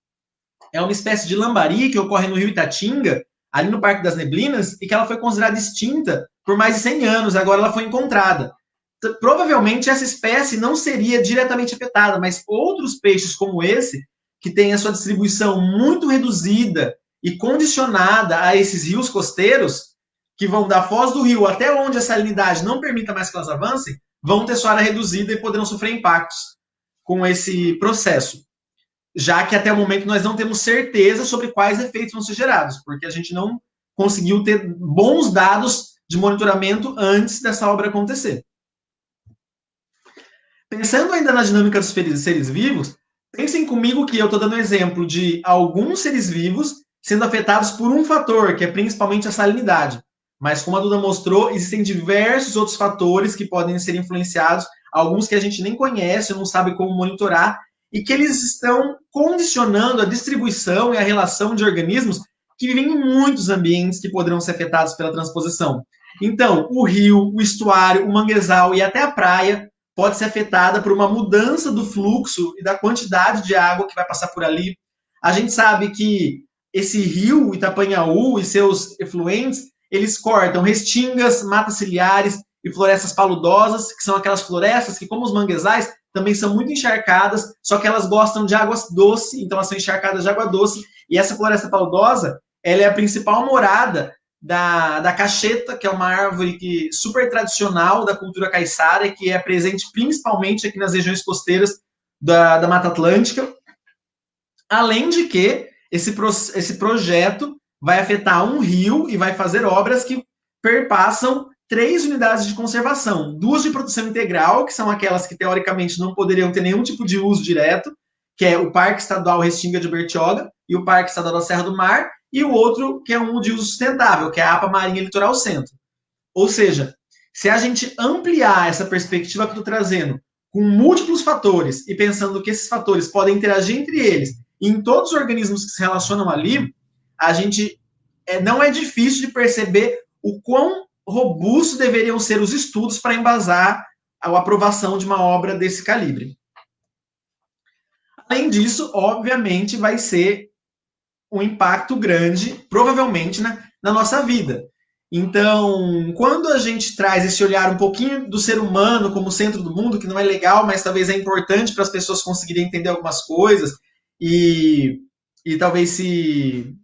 é uma espécie de lambari que ocorre no rio Itatinga, ali no Parque das Neblinas, e que ela foi considerada extinta por mais de 100 anos, agora ela foi encontrada. Provavelmente essa espécie não seria diretamente afetada, mas outros peixes como esse, que tem a sua distribuição muito reduzida e condicionada a esses rios costeiros, que vão da foz do rio até onde a salinidade não permita mais que elas avancem, vão ter sua área reduzida e poderão sofrer impactos com esse processo. Já que até o momento nós não temos certeza sobre quais efeitos vão ser gerados, porque a gente não conseguiu ter bons dados de monitoramento antes dessa obra acontecer. Pensando ainda na dinâmica dos seres vivos, pensem comigo que eu estou dando exemplo de alguns seres vivos sendo afetados por um fator, que é principalmente a salinidade. Mas, como a Duda mostrou, existem diversos outros fatores que podem ser influenciados, alguns que a gente nem conhece, não sabe como monitorar, e que eles estão condicionando a distribuição e a relação de organismos que vivem em muitos ambientes que poderão ser afetados pela transposição. Então, o rio, o estuário, o manguezal e até a praia pode ser afetada por uma mudança do fluxo e da quantidade de água que vai passar por ali. A gente sabe que esse rio Itapanhaú e seus efluentes, eles cortam restingas, matas ciliares e florestas paludosas, que são aquelas florestas que, como os manguezais, também são muito encharcadas, só que elas gostam de água doce, então elas são encharcadas de água doce. E essa floresta paludosa, ela é a principal morada da cacheta, que é uma árvore super tradicional da cultura caiçara, que é presente principalmente aqui nas regiões costeiras da Mata Atlântica. Além de que esse projeto vai afetar um rio e vai fazer obras que perpassam 3 unidades de conservação. 2 de produção integral, que são aquelas que teoricamente não poderiam ter nenhum tipo de uso direto, que é o Parque Estadual Restinga de Bertioga e o Parque Estadual da Serra do Mar, e o outro que é um de uso sustentável, que é a APA Marinha Litoral Centro. Ou seja, se a gente ampliar essa perspectiva que eu estou trazendo com múltiplos fatores e pensando que esses fatores podem interagir entre eles e em todos os organismos que se relacionam ali, a gente não é difícil de perceber o quão robustos deveriam ser os estudos para embasar a aprovação de uma obra desse calibre. Além disso, obviamente, vai ser um impacto grande, provavelmente, na nossa vida. Então, quando a gente traz esse olhar um pouquinho do ser humano como centro do mundo, que não é legal, mas talvez é importante para as pessoas conseguirem entender algumas coisas e talvez se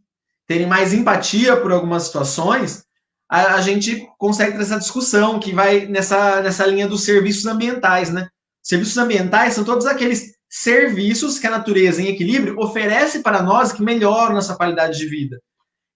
terem mais empatia por algumas situações, a gente consegue trazer essa discussão que vai nessa linha dos serviços ambientais, né? Serviços ambientais são todos aqueles serviços que a natureza em equilíbrio oferece para nós que melhoram nossa qualidade de vida.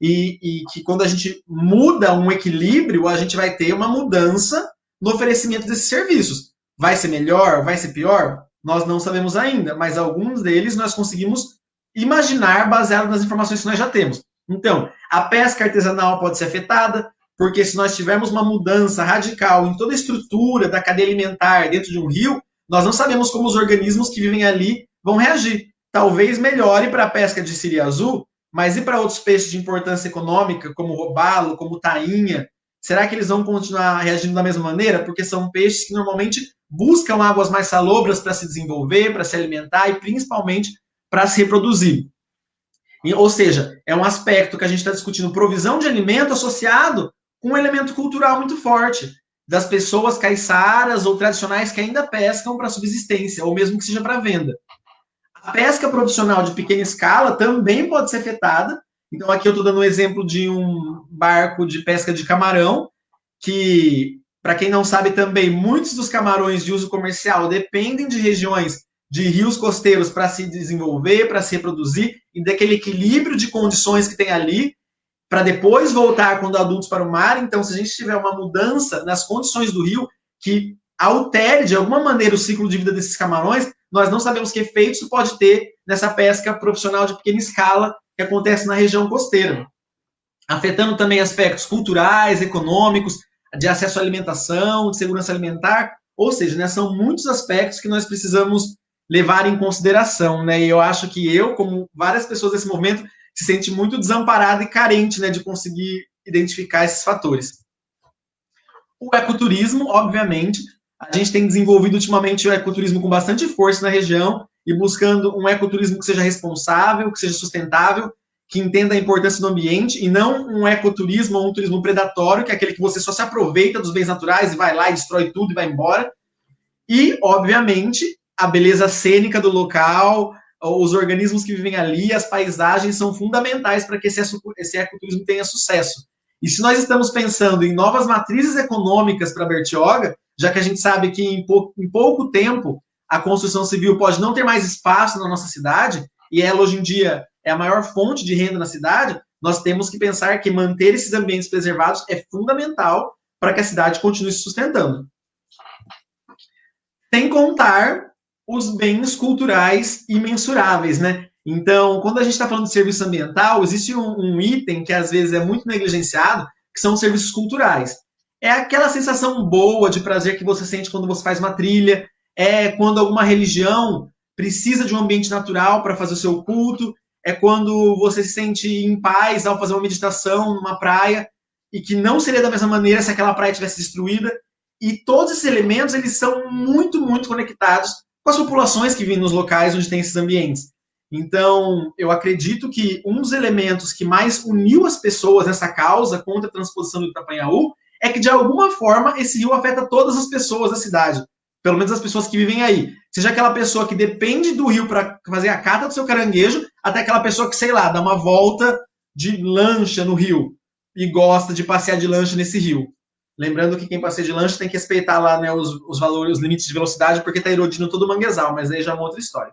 E que quando a gente muda um equilíbrio, a gente vai ter uma mudança no oferecimento desses serviços. Vai ser melhor? Vai ser pior? Nós não sabemos ainda, mas alguns deles nós conseguimos imaginar baseado nas informações que nós já temos. Então, a pesca artesanal pode ser afetada, porque se nós tivermos uma mudança radical em toda a estrutura da cadeia alimentar dentro de um rio, nós não sabemos como os organismos que vivem ali vão reagir. Talvez melhore para a pesca de siri azul, mas e para outros peixes de importância econômica, como robalo, como tainha? Será que eles vão continuar reagindo da mesma maneira? Porque são peixes que normalmente buscam águas mais salobras para se desenvolver, para se alimentar e principalmente para se reproduzir. Ou seja, é um aspecto que a gente está discutindo provisão de alimento associado com um elemento cultural muito forte das pessoas caiçaras ou tradicionais que ainda pescam para subsistência, ou mesmo que seja para venda. A pesca profissional de pequena escala também pode ser afetada. Então, aqui eu estou dando um exemplo de um barco de pesca de camarão, que, para quem não sabe também, muitos dos camarões de uso comercial dependem de regiões de rios costeiros para se desenvolver, para se reproduzir, e daquele equilíbrio de condições que tem ali, para depois voltar quando adultos para o mar. Então, se a gente tiver uma mudança nas condições do rio que altere de alguma maneira o ciclo de vida desses camarões, nós não sabemos que efeitos isso pode ter nessa pesca profissional de pequena escala, que acontece na região costeira, afetando também aspectos culturais, econômicos, de acesso à alimentação, de segurança alimentar, ou seja, né, são muitos aspectos que nós precisamos levar em consideração, né, e eu acho que eu, como várias pessoas desse movimento, se sente muito desamparado e carente, né, de conseguir identificar esses fatores. O ecoturismo, obviamente, a gente tem desenvolvido ultimamente o ecoturismo com bastante força na região e buscando um ecoturismo que seja responsável, que seja sustentável, que entenda a importância do ambiente e não um ecoturismo ou um turismo predatório, que é aquele que você só se aproveita dos bens naturais e vai lá e destrói tudo e vai embora. E, obviamente, a beleza cênica do local, os organismos que vivem ali, as paisagens são fundamentais para que esse ecoturismo tenha sucesso. E se nós estamos pensando em novas matrizes econômicas para Bertioga, já que a gente sabe que em pouco tempo a construção civil pode não ter mais espaço na nossa cidade, e ela hoje em dia é a maior fonte de renda na cidade, nós temos que pensar que manter esses ambientes preservados é fundamental para que a cidade continue se sustentando. Sem contar os bens culturais imensuráveis, né? Então, quando a gente está falando de serviço ambiental, existe um item que às vezes é muito negligenciado, que são os serviços culturais. É aquela sensação boa de prazer que você sente quando você faz uma trilha, é quando alguma religião precisa de um ambiente natural para fazer o seu culto, é quando você se sente em paz ao fazer uma meditação numa praia, e que não seria da mesma maneira se aquela praia tivesse destruída. E todos esses elementos, eles são muito, muito conectados com as populações que vivem nos locais onde tem esses ambientes. Então, eu acredito que um dos elementos que mais uniu as pessoas nessa causa contra a transposição do Itapanhaú é que, de alguma forma, esse rio afeta todas as pessoas da cidade. Pelo menos as pessoas que vivem aí. Seja aquela pessoa que depende do rio para fazer a cata do seu caranguejo, até aquela pessoa que, sei lá, dá uma volta de lancha no rio e gosta de passear de lancha nesse rio. Lembrando que quem passeia de lancha tem que respeitar lá, né, os valores, os limites de velocidade, porque está erodindo todo o manguezal, mas aí já é uma outra história.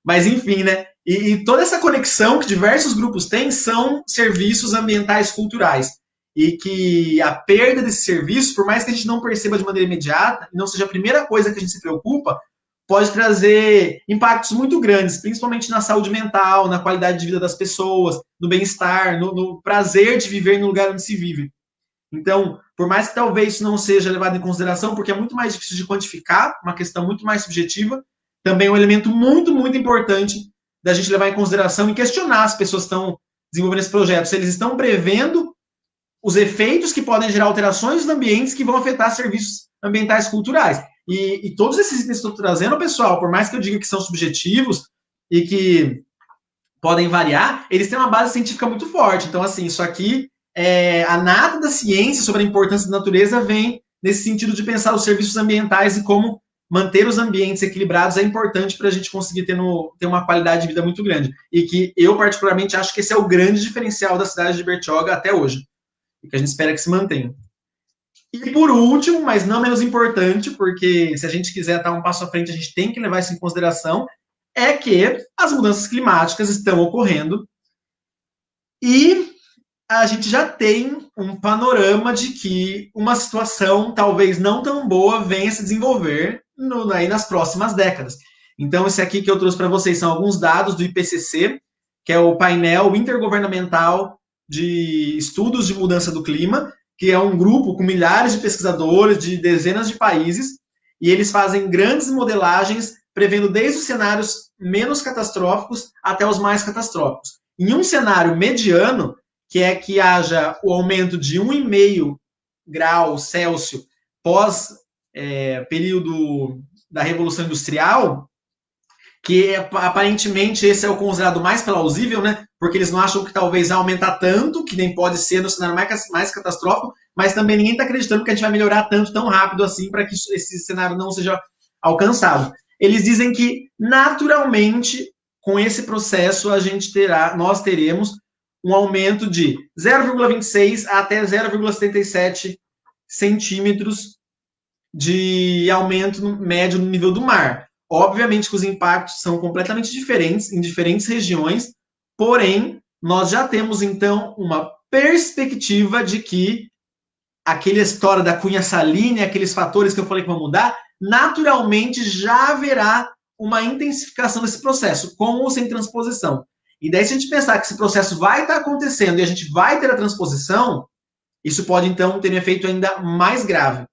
Mas enfim, né? E toda essa conexão que diversos grupos têm são serviços ambientais culturais. E que a perda desse serviço, por mais que a gente não perceba de maneira imediata, não seja a primeira coisa que a gente se preocupa, pode trazer impactos muito grandes, principalmente na saúde mental, na qualidade de vida das pessoas, no bem-estar, no prazer de viver no lugar onde se vive. Então, por mais que talvez isso não seja levado em consideração, porque é muito mais difícil de quantificar, uma questão muito mais subjetiva, também é um elemento muito, muito importante da gente levar em consideração e questionar as pessoas que estão desenvolvendo esse projeto, se eles estão prevendo os efeitos que podem gerar alterações nos ambientes que vão afetar serviços ambientais culturais. E todos esses itens que eu estou trazendo, pessoal, por mais que eu diga que são subjetivos e que podem variar, eles têm uma base científica muito forte. Então, assim, isso aqui, a nata da ciência sobre a importância da natureza vem nesse sentido de pensar os serviços ambientais e como manter os ambientes equilibrados é importante para a gente conseguir ter uma qualidade de vida muito grande. E que eu, particularmente, acho que esse é o grande diferencial da cidade de Bertioga até hoje. E que a gente espera que se mantenha. E por último, mas não menos importante, porque se a gente quiser dar um passo à frente, a gente tem que levar isso em consideração, é que as mudanças climáticas estão ocorrendo e a gente já tem um panorama de que uma situação talvez não tão boa venha se desenvolver aí nas próximas décadas. Então, esse aqui que eu trouxe para vocês são alguns dados do IPCC, que é o painel intergovernamental de estudos de mudança do clima, que é um grupo com milhares de pesquisadores de dezenas de países, e eles fazem grandes modelagens, prevendo desde os cenários menos catastróficos até os mais catastróficos. Em um cenário mediano, que é que haja o aumento de 1,5 grau Celsius pós período da Revolução Industrial, que aparentemente esse é o considerado mais plausível, né? Porque eles não acham que talvez vai aumentar tanto, que nem pode ser no cenário mais catastrófico, mas também ninguém está acreditando que a gente vai melhorar tanto, tão rápido assim, para que esse cenário não seja alcançado. Eles dizem que, naturalmente, com esse processo, nós teremos um aumento de 0,26 até 0,77 centímetros de aumento médio no nível do mar. Obviamente que os impactos são completamente diferentes em diferentes regiões, porém, nós já temos, então, uma perspectiva de que aquela história da cunha salina, aqueles fatores que eu falei que vão mudar, naturalmente já haverá uma intensificação desse processo, com ou sem transposição. E daí, se a gente pensar que esse processo vai estar acontecendo e a gente vai ter a transposição, isso pode, então, ter um efeito ainda mais grave.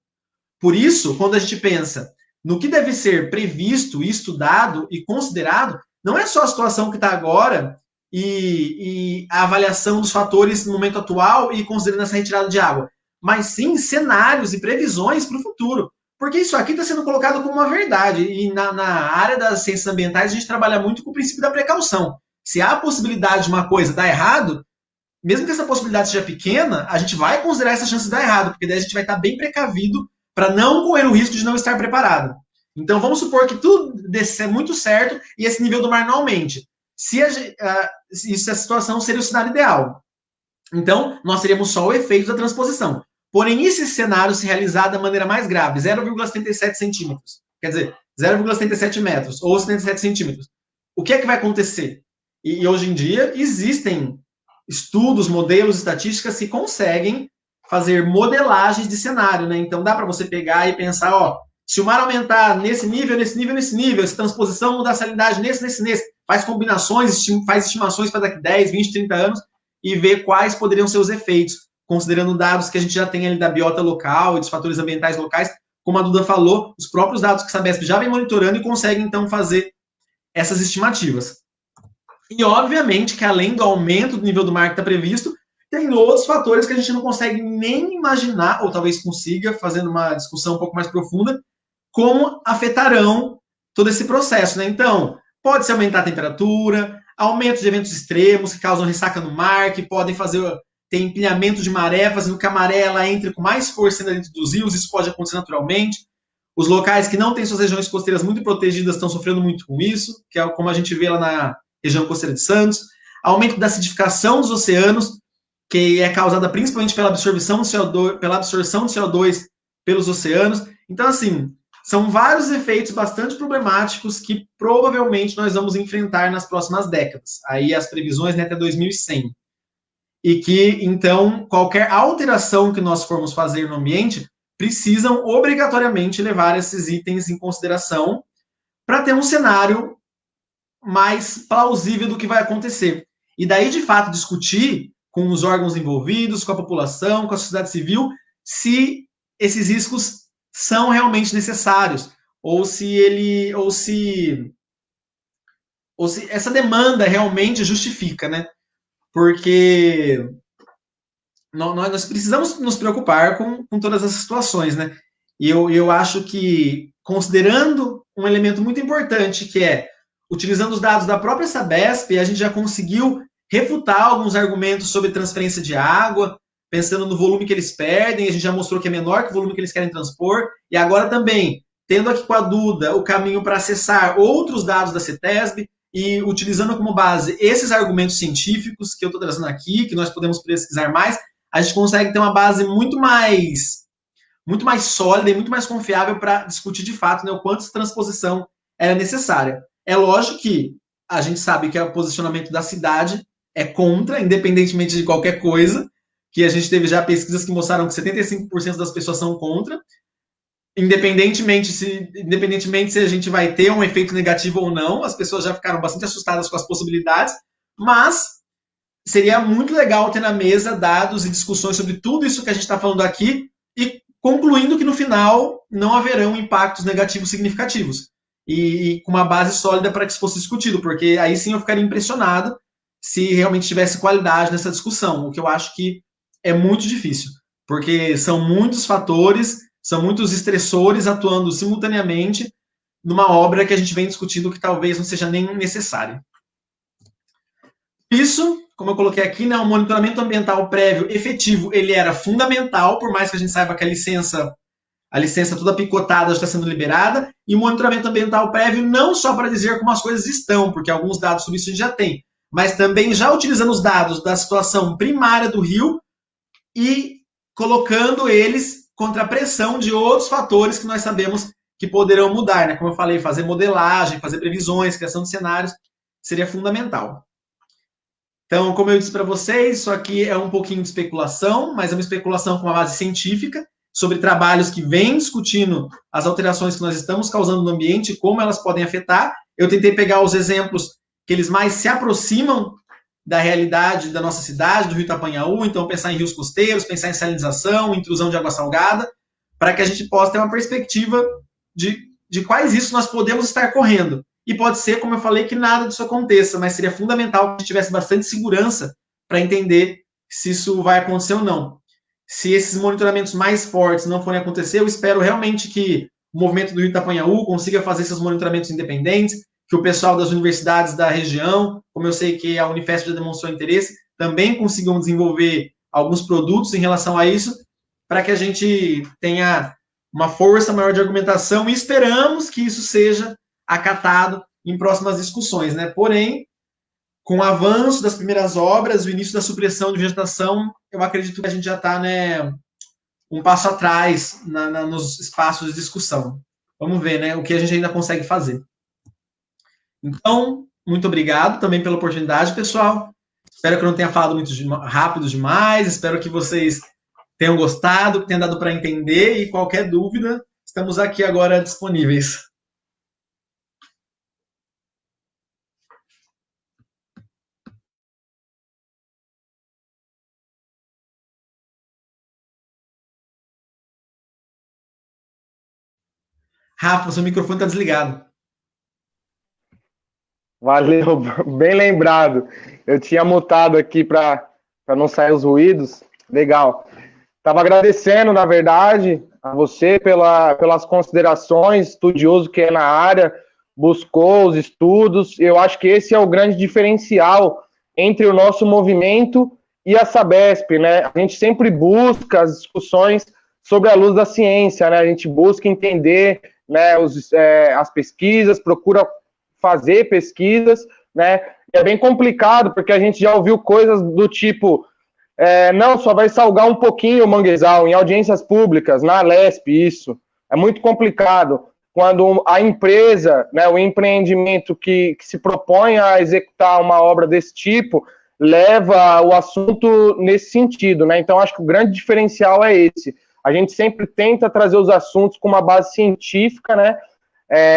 Por isso, quando a gente pensa no que deve ser previsto, estudado e considerado, não é só a situação que está agora e a avaliação dos fatores no momento atual e considerando essa retirada de água, mas sim cenários e previsões para o futuro. Porque isso aqui está sendo colocado como uma verdade. E na área das ciências ambientais, a gente trabalha muito com o princípio da precaução. Se há a possibilidade de uma coisa dar errado, mesmo que essa possibilidade seja pequena, a gente vai considerar essa chance de dar errado, porque daí a gente vai estar bem precavido para não correr o risco de não estar preparado. Então, vamos supor que tudo dê muito certo e esse nível do mar não aumente. Se a situação seria o cenário ideal. Então, nós teríamos só o efeito da transposição. Porém, esse cenário se realizar da maneira mais grave, 0,77 centímetros, quer dizer, 0,77 metros ou 77 centímetros, o que é que vai acontecer? E hoje em dia existem estudos, modelos, estatísticas que conseguem fazer modelagens de cenário, né? Então dá para você pegar e pensar, ó, se o mar aumentar nesse nível, nesse nível, nesse nível, essa transposição mudar a salinidade nesse, faz combinações, faz estimações para daqui 10, 20, 30 anos e vê quais poderiam ser os efeitos, considerando dados que a gente já tem ali da biota local e dos fatores ambientais locais, como a Duda falou, os próprios dados que a Sabesp já vem monitorando e conseguem, então, fazer essas estimativas. E, obviamente, que além do aumento do nível do mar que está previsto, tem outros fatores que a gente não consegue nem imaginar, ou talvez consiga, fazendo uma discussão um pouco mais profunda, como afetarão todo esse processo, né? Então, pode-se aumentar a temperatura, aumento de eventos extremos que causam ressaca no mar, que podem ter empilhamento de maré, fazendo que a maré ela entre com mais força dentro dos rios, isso pode acontecer naturalmente. Os locais que não têm suas regiões costeiras muito protegidas estão sofrendo muito com isso, que é como a gente vê lá na região costeira de Santos. Aumento da acidificação dos oceanos, que é causada principalmente pela absorção de CO2 pelos oceanos. Então, assim, são vários efeitos bastante problemáticos que provavelmente nós vamos enfrentar nas próximas décadas. Aí as previsões, né, até 2100. E que, então, qualquer alteração que nós formos fazer no ambiente precisam obrigatoriamente levar esses itens em consideração para ter um cenário mais plausível do que vai acontecer. E daí, de fato, discutir com os órgãos envolvidos, com a população, com a sociedade civil, se esses riscos são realmente necessários, ou se essa demanda realmente justifica, né? Porque nós precisamos nos preocupar com todas as situações, né? E eu acho que, considerando um elemento muito importante, que é, utilizando os dados da própria Sabesp, a gente já conseguiu refutar alguns argumentos sobre transferência de água, pensando no volume que eles perdem, a gente já mostrou que é menor que o volume que eles querem transpor, e agora também, tendo aqui com a Duda o caminho para acessar outros dados da CETESB, e utilizando como base esses argumentos científicos que eu estou trazendo aqui, que nós podemos pesquisar mais, a gente consegue ter uma base muito mais sólida e muito mais confiável para discutir de fato, né, o quanto essa transposição era necessária. É lógico que a gente sabe que o posicionamento da cidade é contra, independentemente de qualquer coisa, que a gente teve já pesquisas que mostraram que 75% das pessoas são contra, independentemente se a gente vai ter um efeito negativo ou não, as pessoas já ficaram bastante assustadas com as possibilidades, mas seria muito legal ter na mesa dados e discussões sobre tudo isso que a gente está falando aqui e concluindo que no final não haverão impactos negativos significativos e com uma base sólida para que isso fosse discutido, porque aí sim eu ficaria impressionado se realmente tivesse qualidade nessa discussão, o que eu acho que é muito difícil, porque são muitos fatores, são muitos estressores atuando simultaneamente numa obra que a gente vem discutindo que talvez não seja nem necessária. Isso, como eu coloquei aqui, né, o monitoramento ambiental prévio efetivo, ele era fundamental, por mais que a gente saiba que a licença toda picotada já está sendo liberada, e o monitoramento ambiental prévio não só para dizer como as coisas estão, porque alguns dados sobre isso a gente já tem, mas também já utilizando os dados da situação primária do rio e colocando eles contra a pressão de outros fatores que nós sabemos que poderão mudar, né? Como eu falei, fazer modelagem, fazer previsões, criação de cenários, seria fundamental. Então, como eu disse para vocês, isso aqui é um pouquinho de especulação, mas é uma especulação com uma base científica, sobre trabalhos que vêm discutindo as alterações que nós estamos causando no ambiente, como elas podem afetar. Eu tentei pegar os exemplos que eles mais se aproximam da realidade da nossa cidade, do Rio Itapanhaú, então pensar em rios costeiros, pensar em salinização, intrusão de água salgada, para que a gente possa ter uma perspectiva de quais riscos nós podemos estar correndo. E pode ser, como eu falei, que nada disso aconteça, mas seria fundamental que a gente tivesse bastante segurança para entender se isso vai acontecer ou não. Se esses monitoramentos mais fortes não forem acontecer, eu espero realmente que o movimento do Rio Itapanhaú consiga fazer seus monitoramentos independentes, que o pessoal das universidades da região, como eu sei que a Unifesp já demonstrou interesse, também consigam desenvolver alguns produtos em relação a isso, para que a gente tenha uma força maior de argumentação e esperamos que isso seja acatado em próximas discussões, né? Porém, com o avanço das primeiras obras, o início da supressão de vegetação, eu acredito que a gente já está, né, um passo atrás nos espaços de discussão. Vamos ver, né, o que a gente ainda consegue fazer. Então, muito obrigado também pela oportunidade, pessoal. Espero que eu não tenha falado muito rápido demais, espero que vocês tenham gostado, que tenham dado para entender, e qualquer dúvida, estamos aqui agora disponíveis. Rafa, seu microfone está desligado. Valeu, bem lembrado. Eu tinha mutado aqui para não sair os ruídos. Legal. Estava agradecendo, na verdade, a você pelas considerações, estudioso que é na área, buscou os estudos. Eu acho que esse é o grande diferencial entre o nosso movimento e a Sabesp, né? A gente sempre busca as discussões sobre a luz da ciência, né? A gente busca entender, né, as pesquisas, procura fazer pesquisas, né? É bem complicado, porque a gente já ouviu coisas do tipo, não, só vai salgar um pouquinho o manguezal, em audiências públicas, na Alesp, isso. É muito complicado. Quando a empresa, né, o empreendimento que se propõe a executar uma obra desse tipo, leva o assunto nesse sentido, né? Então, acho que o grande diferencial é esse. A gente sempre tenta trazer os assuntos com uma base científica, né?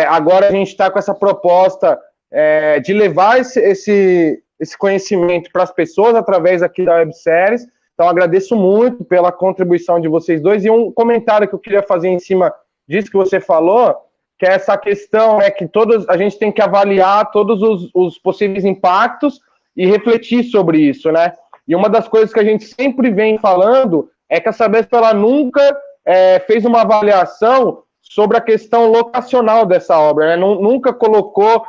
Agora a gente está com essa proposta de levar esse conhecimento para as pessoas através aqui da webséries. Então, agradeço muito pela contribuição de vocês dois. E um comentário que eu queria fazer em cima disso que você falou, que é essa questão, que a gente tem que avaliar todos os possíveis impactos e refletir sobre isso, né? E uma das coisas que a gente sempre vem falando é que a Sabesp ela nunca fez uma avaliação sobre a questão locacional dessa obra, né? Nunca colocou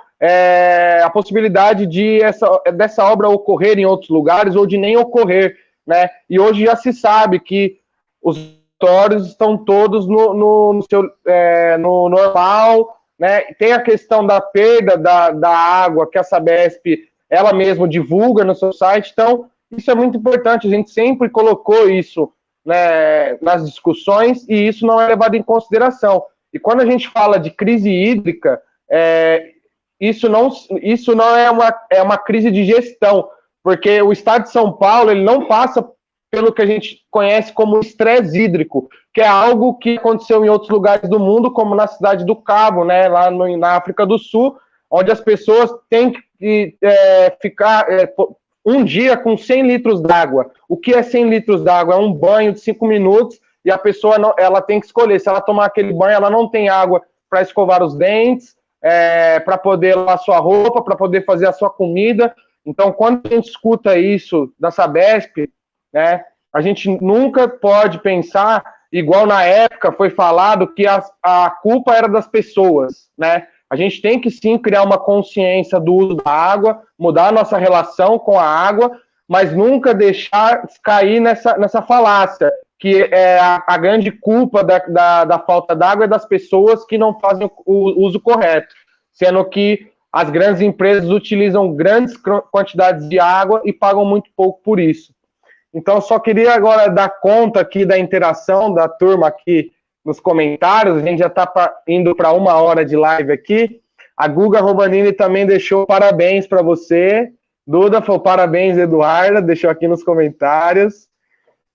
a possibilidade dessa obra ocorrer em outros lugares ou de nem ocorrer, né? E hoje já se sabe que os territórios estão todos no normal, né? Tem a questão da perda da água que a Sabesp ela mesma divulga no seu site, então isso é muito importante, a gente sempre colocou isso, né, nas discussões e isso não é levado em consideração. E quando a gente fala de crise hídrica, isso não é uma crise de gestão, porque o estado de São Paulo ele não passa pelo que a gente conhece como estresse hídrico, que é algo que aconteceu em outros lugares do mundo, como na cidade do Cabo, né, lá na África do Sul, onde as pessoas têm que ficar um dia com 100 litros d'água. O que é 100 litros d'água? É um banho de 5 minutos e a pessoa ela tem que escolher. Se ela tomar aquele banho, ela não tem água para escovar os dentes, para poder lavar sua roupa, para poder fazer a sua comida. Então, quando a gente escuta isso da Sabesp, né, a gente nunca pode pensar, igual na época foi falado, que a culpa era das pessoas, né? A gente tem que sim criar uma consciência do uso da água, mudar a nossa relação com a água, mas nunca deixar cair nessa falácia, que a grande culpa da falta d'água é das pessoas que não fazem o uso correto, sendo que as grandes empresas utilizam grandes quantidades de água e pagam muito pouco por isso. Então, só queria agora dar conta aqui da interação da turma aqui nos comentários. A gente já está indo para 1 hora de live aqui. A Guga Romanini também deixou parabéns para você. Duda falou parabéns, Eduarda, deixou aqui nos comentários.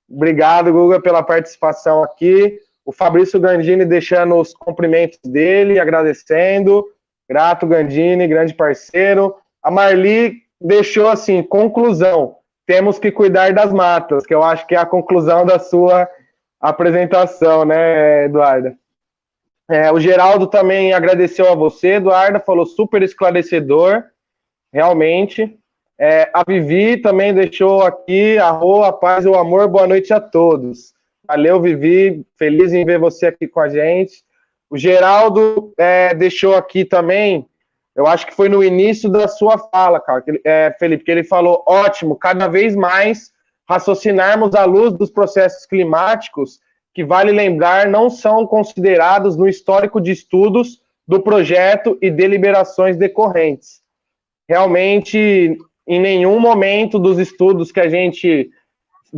Obrigado, Guga, pela participação aqui. O Fabrício Gandini deixando os cumprimentos dele, agradecendo. Grato, Gandini, grande parceiro. A Marli deixou assim, conclusão, temos que cuidar das matas, que eu acho que é a conclusão da sua apresentação, né, Eduarda? O Geraldo também agradeceu a você, Eduarda, falou super esclarecedor, realmente. A Vivi também deixou aqui, a paz e o amor, boa noite a todos. Valeu, Vivi, feliz em ver você aqui com a gente. O Geraldo deixou aqui também, eu acho que foi no início da sua fala, cara, Felipe, que ele falou, ótimo, cada vez mais raciocinarmos à luz dos processos climáticos, que vale lembrar, não são considerados no histórico de estudos do projeto e deliberações decorrentes. Realmente, em nenhum momento dos estudos que a gente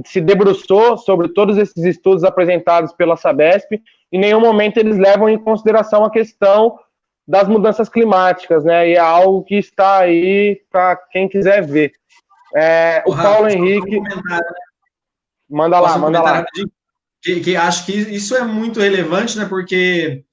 se debruçou sobre todos esses estudos apresentados pela Sabesp, em nenhum momento eles levam em consideração a questão das mudanças climáticas, né? E é algo que está aí para quem quiser ver. O Paulo Henrique... Manda lá. Que acho que isso é muito relevante, né? Porque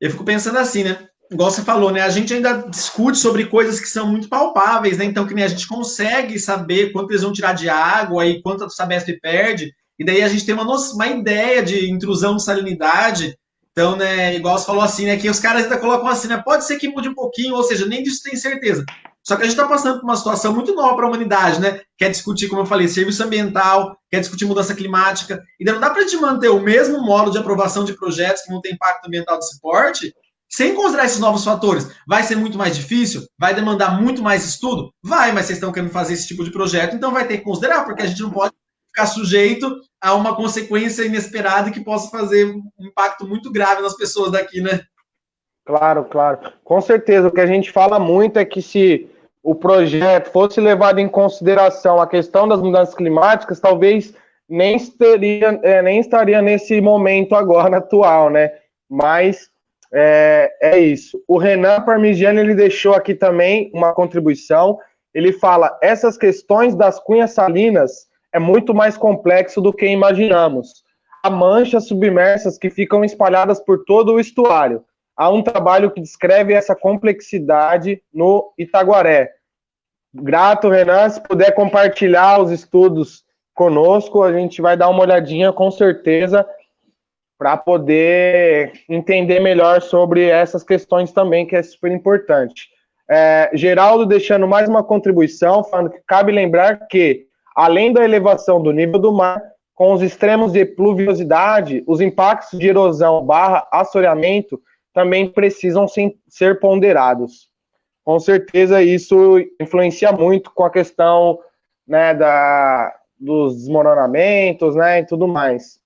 eu fico pensando assim, né? Igual você falou, né? A gente ainda discute sobre coisas que são muito palpáveis, né? Então, que nem a gente consegue saber quanto eles vão tirar de água e quanto a Sabesp perde, e daí a gente tem uma ideia de intrusão de salinidade. Então, né, igual você falou assim, né? Que os caras ainda colocam assim, né? Pode ser que mude um pouquinho, ou seja, nem disso tem certeza. Só que a gente está passando por uma situação muito nova para a humanidade, né? Quer discutir, como eu falei, serviço ambiental, quer discutir mudança climática, e não dá para a gente manter o mesmo modo de aprovação de projetos que não tem impacto ambiental de suporte, sem considerar esses novos fatores. Vai ser muito mais difícil? Vai demandar muito mais estudo? Vai, mas vocês estão querendo fazer esse tipo de projeto, então vai ter que considerar, porque a gente não pode ficar sujeito a uma consequência inesperada que possa fazer um impacto muito grave nas pessoas daqui, né? Claro. Com certeza, o que a gente fala muito é que se o projeto fosse levado em consideração a questão das mudanças climáticas, talvez nem estaria nesse momento agora atual, né? Mas é isso. O Renan Parmigiani, ele deixou aqui também uma contribuição. Ele fala, essas questões das cunhas salinas é muito mais complexo do que imaginamos. Há manchas submersas que ficam espalhadas por todo o estuário. Há um trabalho que descreve essa complexidade no Itaguaré. Grato, Renan, se puder compartilhar os estudos conosco, a gente vai dar uma olhadinha com certeza para poder entender melhor sobre essas questões também, que é super importante. Geraldo deixando mais uma contribuição, falando que cabe lembrar que, além da elevação do nível do mar, com os extremos de pluviosidade, os impactos de erosão / assoreamento também precisam ser ponderados. Com certeza isso influencia muito com a questão, né, dos desmoronamentos, né, e tudo mais.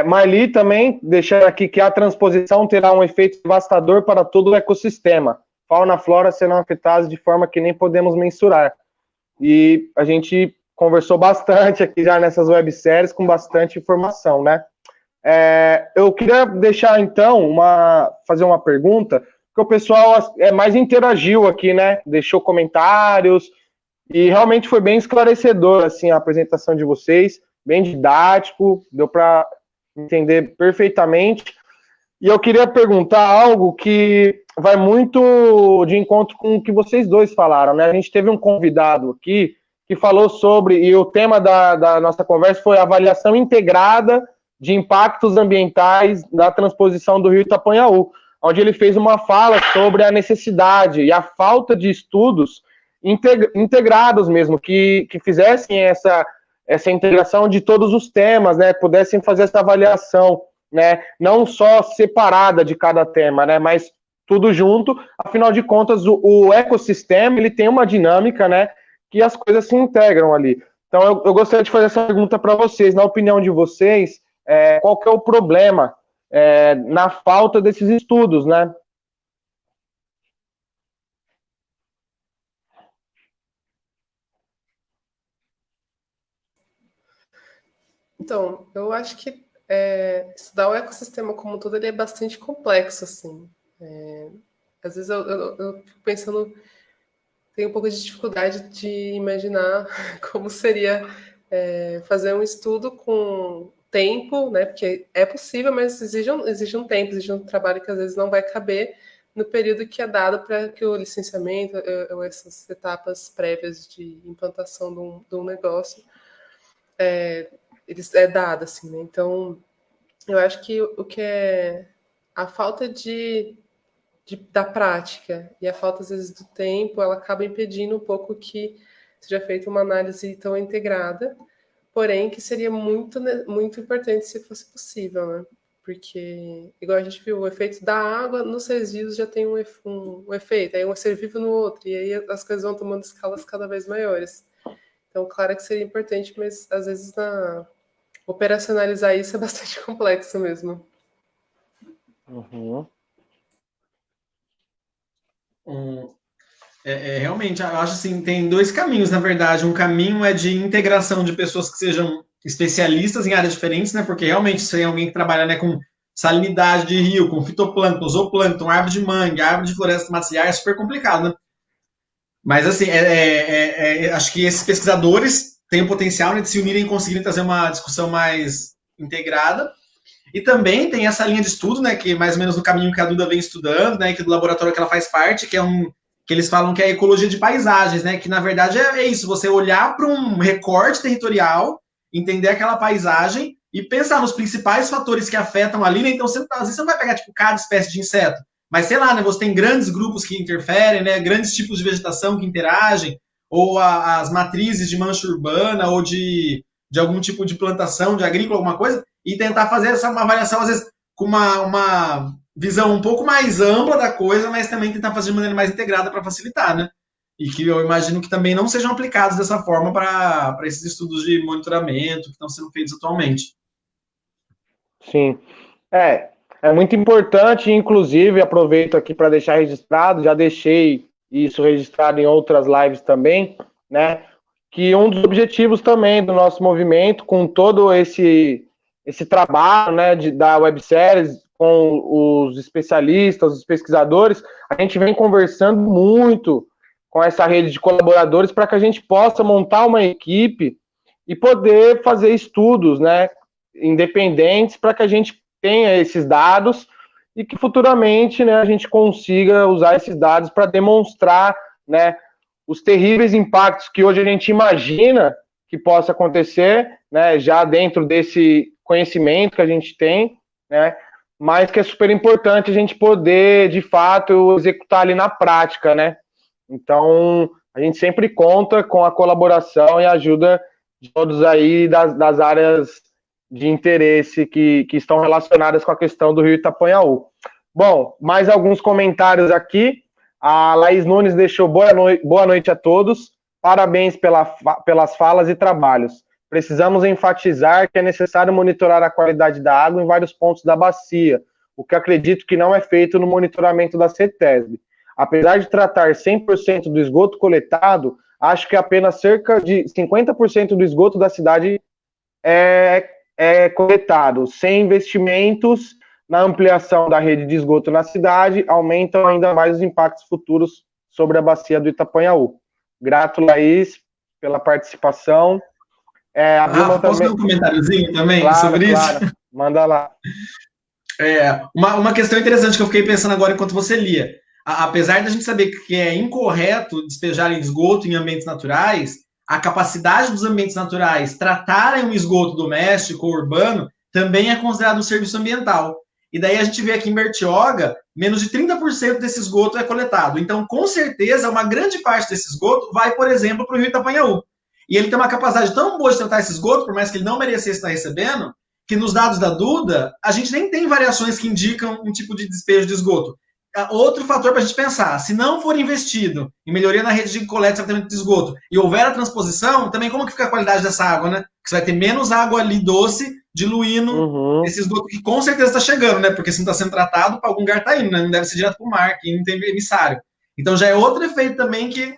Marli também, deixando aqui que a transposição terá um efeito devastador para todo o ecossistema. Fauna e flora serão afetadas de forma que nem podemos mensurar. E a gente conversou bastante aqui já nessas webséries com bastante informação, né? Eu queria deixar, então, fazer uma pergunta, porque o pessoal mais interagiu aqui, né? Deixou comentários, e realmente foi bem esclarecedor, assim, a apresentação de vocês, bem didático, deu para entender perfeitamente. E eu queria perguntar algo que vai muito de encontro com o que vocês dois falaram, né? A gente teve um convidado aqui que falou sobre, e o tema da nossa conversa foi avaliação integrada de impactos ambientais da transposição do Rio Itapanhaú, onde ele fez uma fala sobre a necessidade e a falta de estudos integrados mesmo, que fizessem essa integração de todos os temas, né, pudessem fazer essa avaliação, né, não só separada de cada tema, né, mas tudo junto. Afinal de contas, o ecossistema, ele tem uma dinâmica, né, que as coisas se integram ali. Então, eu gostaria de fazer essa pergunta para vocês. Na opinião de vocês, qual que é o problema na falta desses estudos, né? Então, eu acho que estudar o ecossistema como um todo ele é bastante complexo, assim. Às vezes eu fico pensando, tenho um pouco de dificuldade de imaginar como seria fazer um estudo com tempo, né? Porque é possível, mas exige um tempo, exige um trabalho que às vezes não vai caber no período que é dado para que o licenciamento ou essas etapas prévias de implantação de um negócio é dado, assim, né? Então, eu acho que o que é a falta da prática e a falta, às vezes, do tempo, ela acaba impedindo um pouco que seja feita uma análise tão integrada, porém que seria muito, muito importante se fosse possível, né? Porque, igual a gente viu, o efeito da água nos resíduos já tem um efeito, aí um ser vivo no outro, e aí as coisas vão tomando escalas cada vez maiores. Então, claro que seria importante, mas às vezes operacionalizar isso é bastante complexo mesmo. Uhum. Realmente, eu acho assim, tem dois caminhos, na verdade. Um caminho é de integração de pessoas que sejam especialistas em áreas diferentes, né? Porque realmente se tem alguém que trabalha, né, com salinidade de rio, com fitoplâncton, zooplâncton, árvore de mangue, árvore de floresta maciar, é super complicado, né? Mas assim, acho que esses pesquisadores têm o potencial, né, de se unirem e conseguirem trazer uma discussão mais integrada. E também tem essa linha de estudo, né, que mais ou menos no caminho que a Duda vem estudando, né, que do laboratório que ela faz parte, que eles falam que é a ecologia de paisagens, né, que na verdade é isso, você olhar para um recorte territorial, entender aquela paisagem e pensar nos principais fatores que afetam ali, né, então às vezes você não vai pegar, tipo, cada espécie de inseto, mas sei lá, né, você tem grandes grupos que interferem, né, grandes tipos de vegetação que interagem, ou as matrizes de mancha urbana, ou de algum tipo de plantação, de agrícola, alguma coisa, e tentar fazer uma avaliação, às vezes, com uma visão um pouco mais ampla da coisa, mas também tentar fazer de maneira mais integrada para facilitar, né? E que eu imagino que também não sejam aplicados dessa forma para esses estudos de monitoramento que estão sendo feitos atualmente. Sim. É muito importante, inclusive, aproveito aqui para deixar registrado, já deixei isso registrado em outras lives também, né? Que um dos objetivos também do nosso movimento, com todo esse trabalho, né, da webséries, com os especialistas, os pesquisadores, a gente vem conversando muito com essa rede de colaboradores para que a gente possa montar uma equipe e poder fazer estudos, né, independentes, para que a gente tenha esses dados e que futuramente, né, a gente consiga usar esses dados para demonstrar, né, os terríveis impactos que hoje a gente imagina que possa acontecer, né, já dentro desse conhecimento que a gente tem, né, mas que é super importante a gente poder, de fato, executar ali na prática, né. Então, a gente sempre conta com a colaboração e a ajuda de todos aí das áreas de interesse que estão relacionadas com a questão do Rio Itapanhaú. Bom, mais alguns comentários aqui. A Laís Nunes deixou boa noite a todos. Parabéns pelas falas e trabalhos. Precisamos enfatizar que é necessário monitorar a qualidade da água em vários pontos da bacia, o que acredito que não é feito no monitoramento da CETESB. Apesar de tratar 100% do esgoto coletado, acho que apenas cerca de 50% do esgoto da cidade é coletado. Sem investimentos na ampliação da rede de esgoto na cidade, aumentam ainda mais os impactos futuros sobre a bacia do Itapanhaú. Grato, Laís, pela participação. Posso dar um comentáriozinho também, claro, sobre claro. isso? Manda lá. Uma questão interessante que eu fiquei pensando agora enquanto você lia. Apesar da gente saber que é incorreto despejar esgoto em ambientes naturais, a capacidade dos ambientes naturais tratarem um esgoto doméstico ou urbano também é considerado um serviço ambiental. E daí a gente vê aqui em Bertioga, menos de 30% desse esgoto é coletado. Então, com certeza, uma grande parte desse esgoto vai, por exemplo, para o Rio Itapanhaú. E ele tem uma capacidade tão boa de tratar esse esgoto, por mais que ele não merecesse estar recebendo, que nos dados da Duda, a gente nem tem variações que indicam um tipo de despejo de esgoto. Outro fator para a gente pensar, se não for investido em melhoria na rede de coleta e tratamento de esgoto e houver a transposição, também como que fica a qualidade dessa água, né? Que você vai ter menos água ali doce diluindo esse esgoto que com certeza está chegando, né? Porque se não está sendo tratado, para algum lugar está indo, né? Não deve ser direto para o mar, que não tem emissário. Então já é outro efeito também que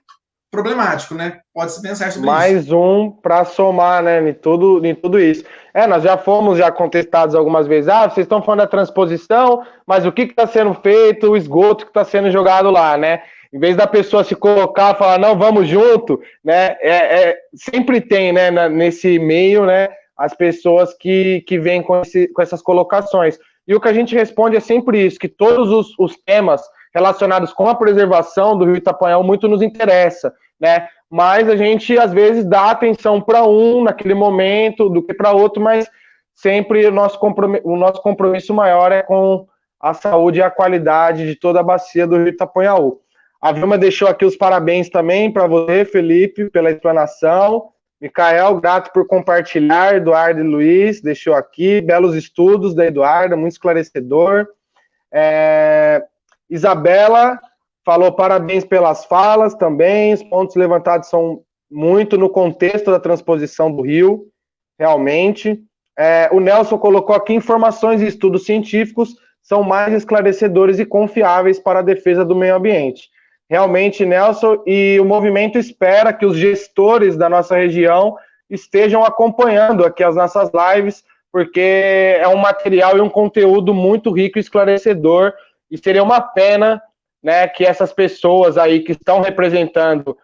problemático, né? Pode-se pensar sobre isso. Mais um para somar, né, em tudo isso. Nós já fomos contestados algumas vezes. Vocês estão falando da transposição, mas o que está sendo feito, o esgoto que está sendo jogado lá, né? Em vez da pessoa se colocar e falar, não, vamos junto, né? Sempre tem, né, nesse meio, né, as pessoas que vêm com essas colocações. E o que a gente responde é sempre isso, que todos os temas relacionados com a preservação do rio Itapanhaú muito nos interessa, né? Mas a gente, às vezes, dá atenção para um naquele momento do que para outro, mas sempre o nosso compromisso maior é com a saúde e a qualidade de toda a bacia do rio Itapanhaú. A Vilma deixou aqui os parabéns também para você, Felipe, pela explanação. Micael, grato por compartilhar. Eduardo e Luiz deixou aqui. Belos estudos da Eduarda, muito esclarecedor. Isabela falou parabéns pelas falas também. Os pontos levantados são muito no contexto da transposição do rio, realmente. O Nelson colocou aqui: informações e estudos científicos são mais esclarecedores e confiáveis para a defesa do meio ambiente. Realmente, Nelson, e o movimento espera que os gestores da nossa região estejam acompanhando aqui as nossas lives, porque é um material e um conteúdo muito rico e esclarecedor, e seria uma pena, né, que essas pessoas aí que estão representando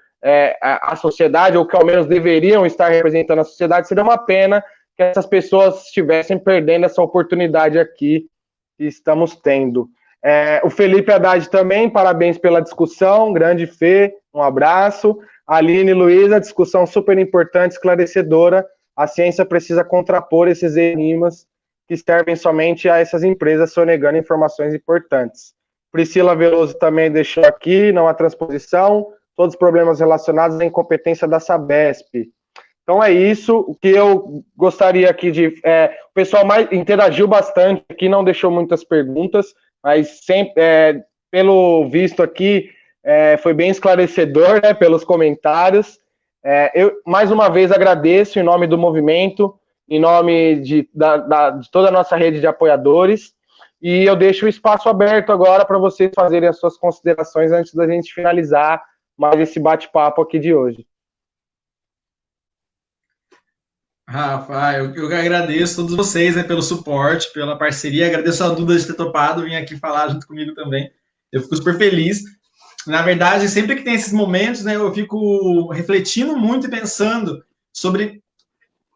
a sociedade, ou que ao menos deveriam estar representando a sociedade, seria uma pena que essas pessoas estivessem perdendo essa oportunidade aqui que estamos tendo. O Felipe Haddad também, parabéns pela discussão, grande Fê, um abraço. Aline e Luísa, discussão super importante, esclarecedora. A ciência precisa contrapor esses enigmas que servem somente a essas empresas sonegando informações importantes. Priscila Veloso também deixou aqui: não há transposição, todos os problemas relacionados à incompetência da Sabesp. Então é isso, o que eu gostaria aqui de... o pessoal interagiu bastante aqui, não deixou muitas perguntas, mas sempre, pelo visto aqui, foi bem esclarecedor, né, pelos comentários. Eu, mais uma vez, agradeço em nome do movimento, em nome de toda a nossa rede de apoiadores, e eu deixo o espaço aberto agora para vocês fazerem as suas considerações antes da gente finalizar mais esse bate-papo aqui de hoje. Rafa, eu que agradeço a todos vocês, né, pelo suporte, pela parceria. Agradeço a Duda de ter topado vir aqui falar junto comigo também. Eu fico super feliz. Na verdade, sempre que tem esses momentos, né, eu fico refletindo muito e pensando sobre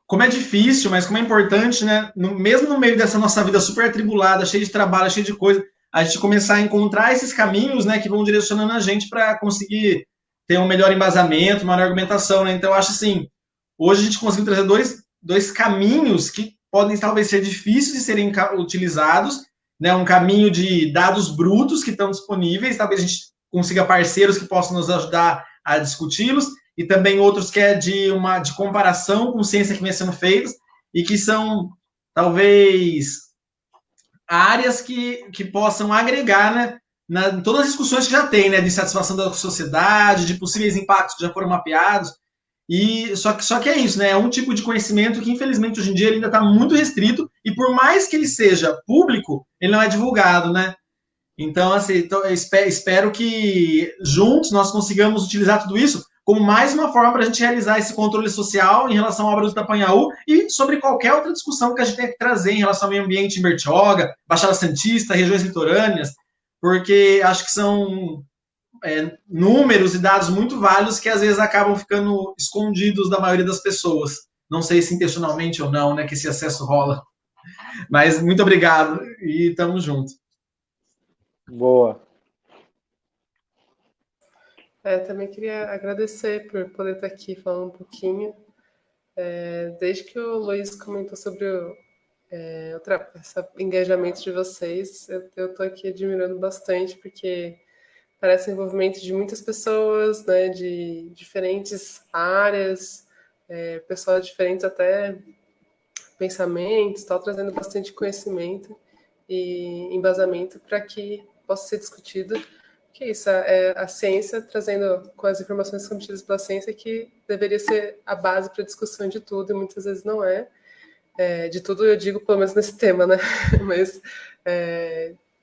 como é difícil, mas como é importante, né, mesmo no meio dessa nossa vida super atribulada, cheia de trabalho, cheia de coisa, a gente começar a encontrar esses caminhos, né, que vão direcionando a gente para conseguir ter um melhor embasamento, uma melhor argumentação, né? Então, eu acho assim, hoje a gente conseguiu trazer dois caminhos que podem talvez ser difíceis de serem utilizados, né? Um caminho de dados brutos que estão disponíveis, talvez a gente consiga parceiros que possam nos ajudar a discuti-los, e também outros que é de comparação com ciência que vem sendo feitas, e que são, talvez, áreas que possam agregar, né, em todas as discussões que já tem, né, de satisfação da sociedade, de possíveis impactos que já foram mapeados. E só que é isso, né? É um tipo de conhecimento que, infelizmente, hoje em dia ele ainda está muito restrito, e por mais que ele seja público, ele não é divulgado, né? Então, assim, eu espero que juntos nós consigamos utilizar tudo isso como mais uma forma para a gente realizar esse controle social em relação à obra do Itapanhaú e sobre qualquer outra discussão que a gente tenha que trazer em relação ao meio ambiente em Bertioga, Baixada Santista, regiões litorâneas, porque acho que são números e dados muito válidos que às vezes acabam ficando escondidos da maioria das pessoas. Não sei se intencionalmente ou não, né, que esse acesso rola. Mas muito obrigado e tamo junto. Boa. Também queria agradecer por poder estar aqui falando um pouquinho. Desde que o Luiz comentou sobre esse engajamento de vocês, eu estou aqui admirando bastante, porque parece o envolvimento de muitas pessoas, né, de diferentes áreas, pessoas diferentes até pensamentos, tal, trazendo bastante conhecimento e embasamento para que possa ser discutido. Que é isso, a ciência trazendo com as informações que são obtidas pela ciência, que deveria ser a base para a discussão de tudo, e muitas vezes não é. De tudo eu digo, pelo menos nesse tema, né? Mas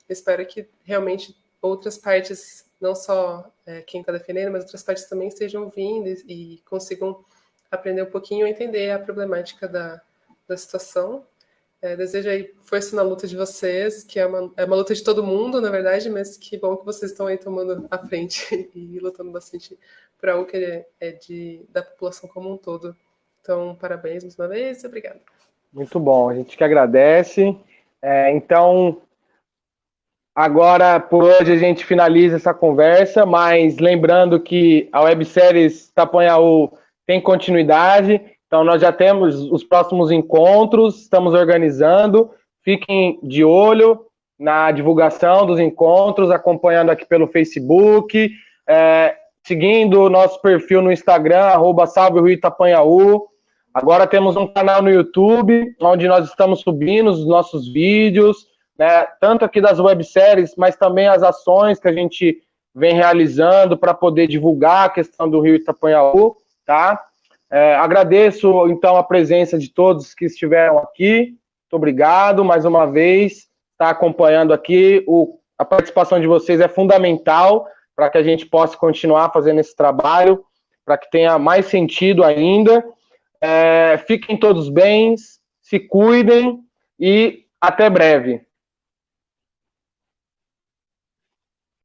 espero que realmente outras partes, não só quem está defendendo, mas outras partes também estejam ouvindo e consigam aprender um pouquinho a entender a problemática da situação. Desejo aí força na luta de vocês, que é uma luta de todo mundo, na verdade, mas que bom que vocês estão aí tomando a frente e lutando bastante por algo que é da população como um todo. Então, parabéns mais uma vez e obrigada. Muito bom, a gente que agradece. Então, Agora, por hoje, a gente finaliza essa conversa, mas lembrando que a websérie Tapanhaú tem continuidade, então nós já temos os próximos encontros, estamos organizando, fiquem de olho na divulgação dos encontros, acompanhando aqui pelo Facebook, seguindo o nosso perfil no Instagram, @salve-rio-Tapanhaú. Agora temos um canal no YouTube, onde nós estamos subindo os nossos vídeos, né, tanto aqui das webséries, mas também as ações que a gente vem realizando para poder divulgar a questão do Rio Itapanhaú, tá? Agradeço, então, a presença de todos que estiveram aqui. Muito obrigado, mais uma vez, estar acompanhando aqui. A participação de vocês é fundamental para que a gente possa continuar fazendo esse trabalho, para que tenha mais sentido ainda. Fiquem todos bem, se cuidem e até breve.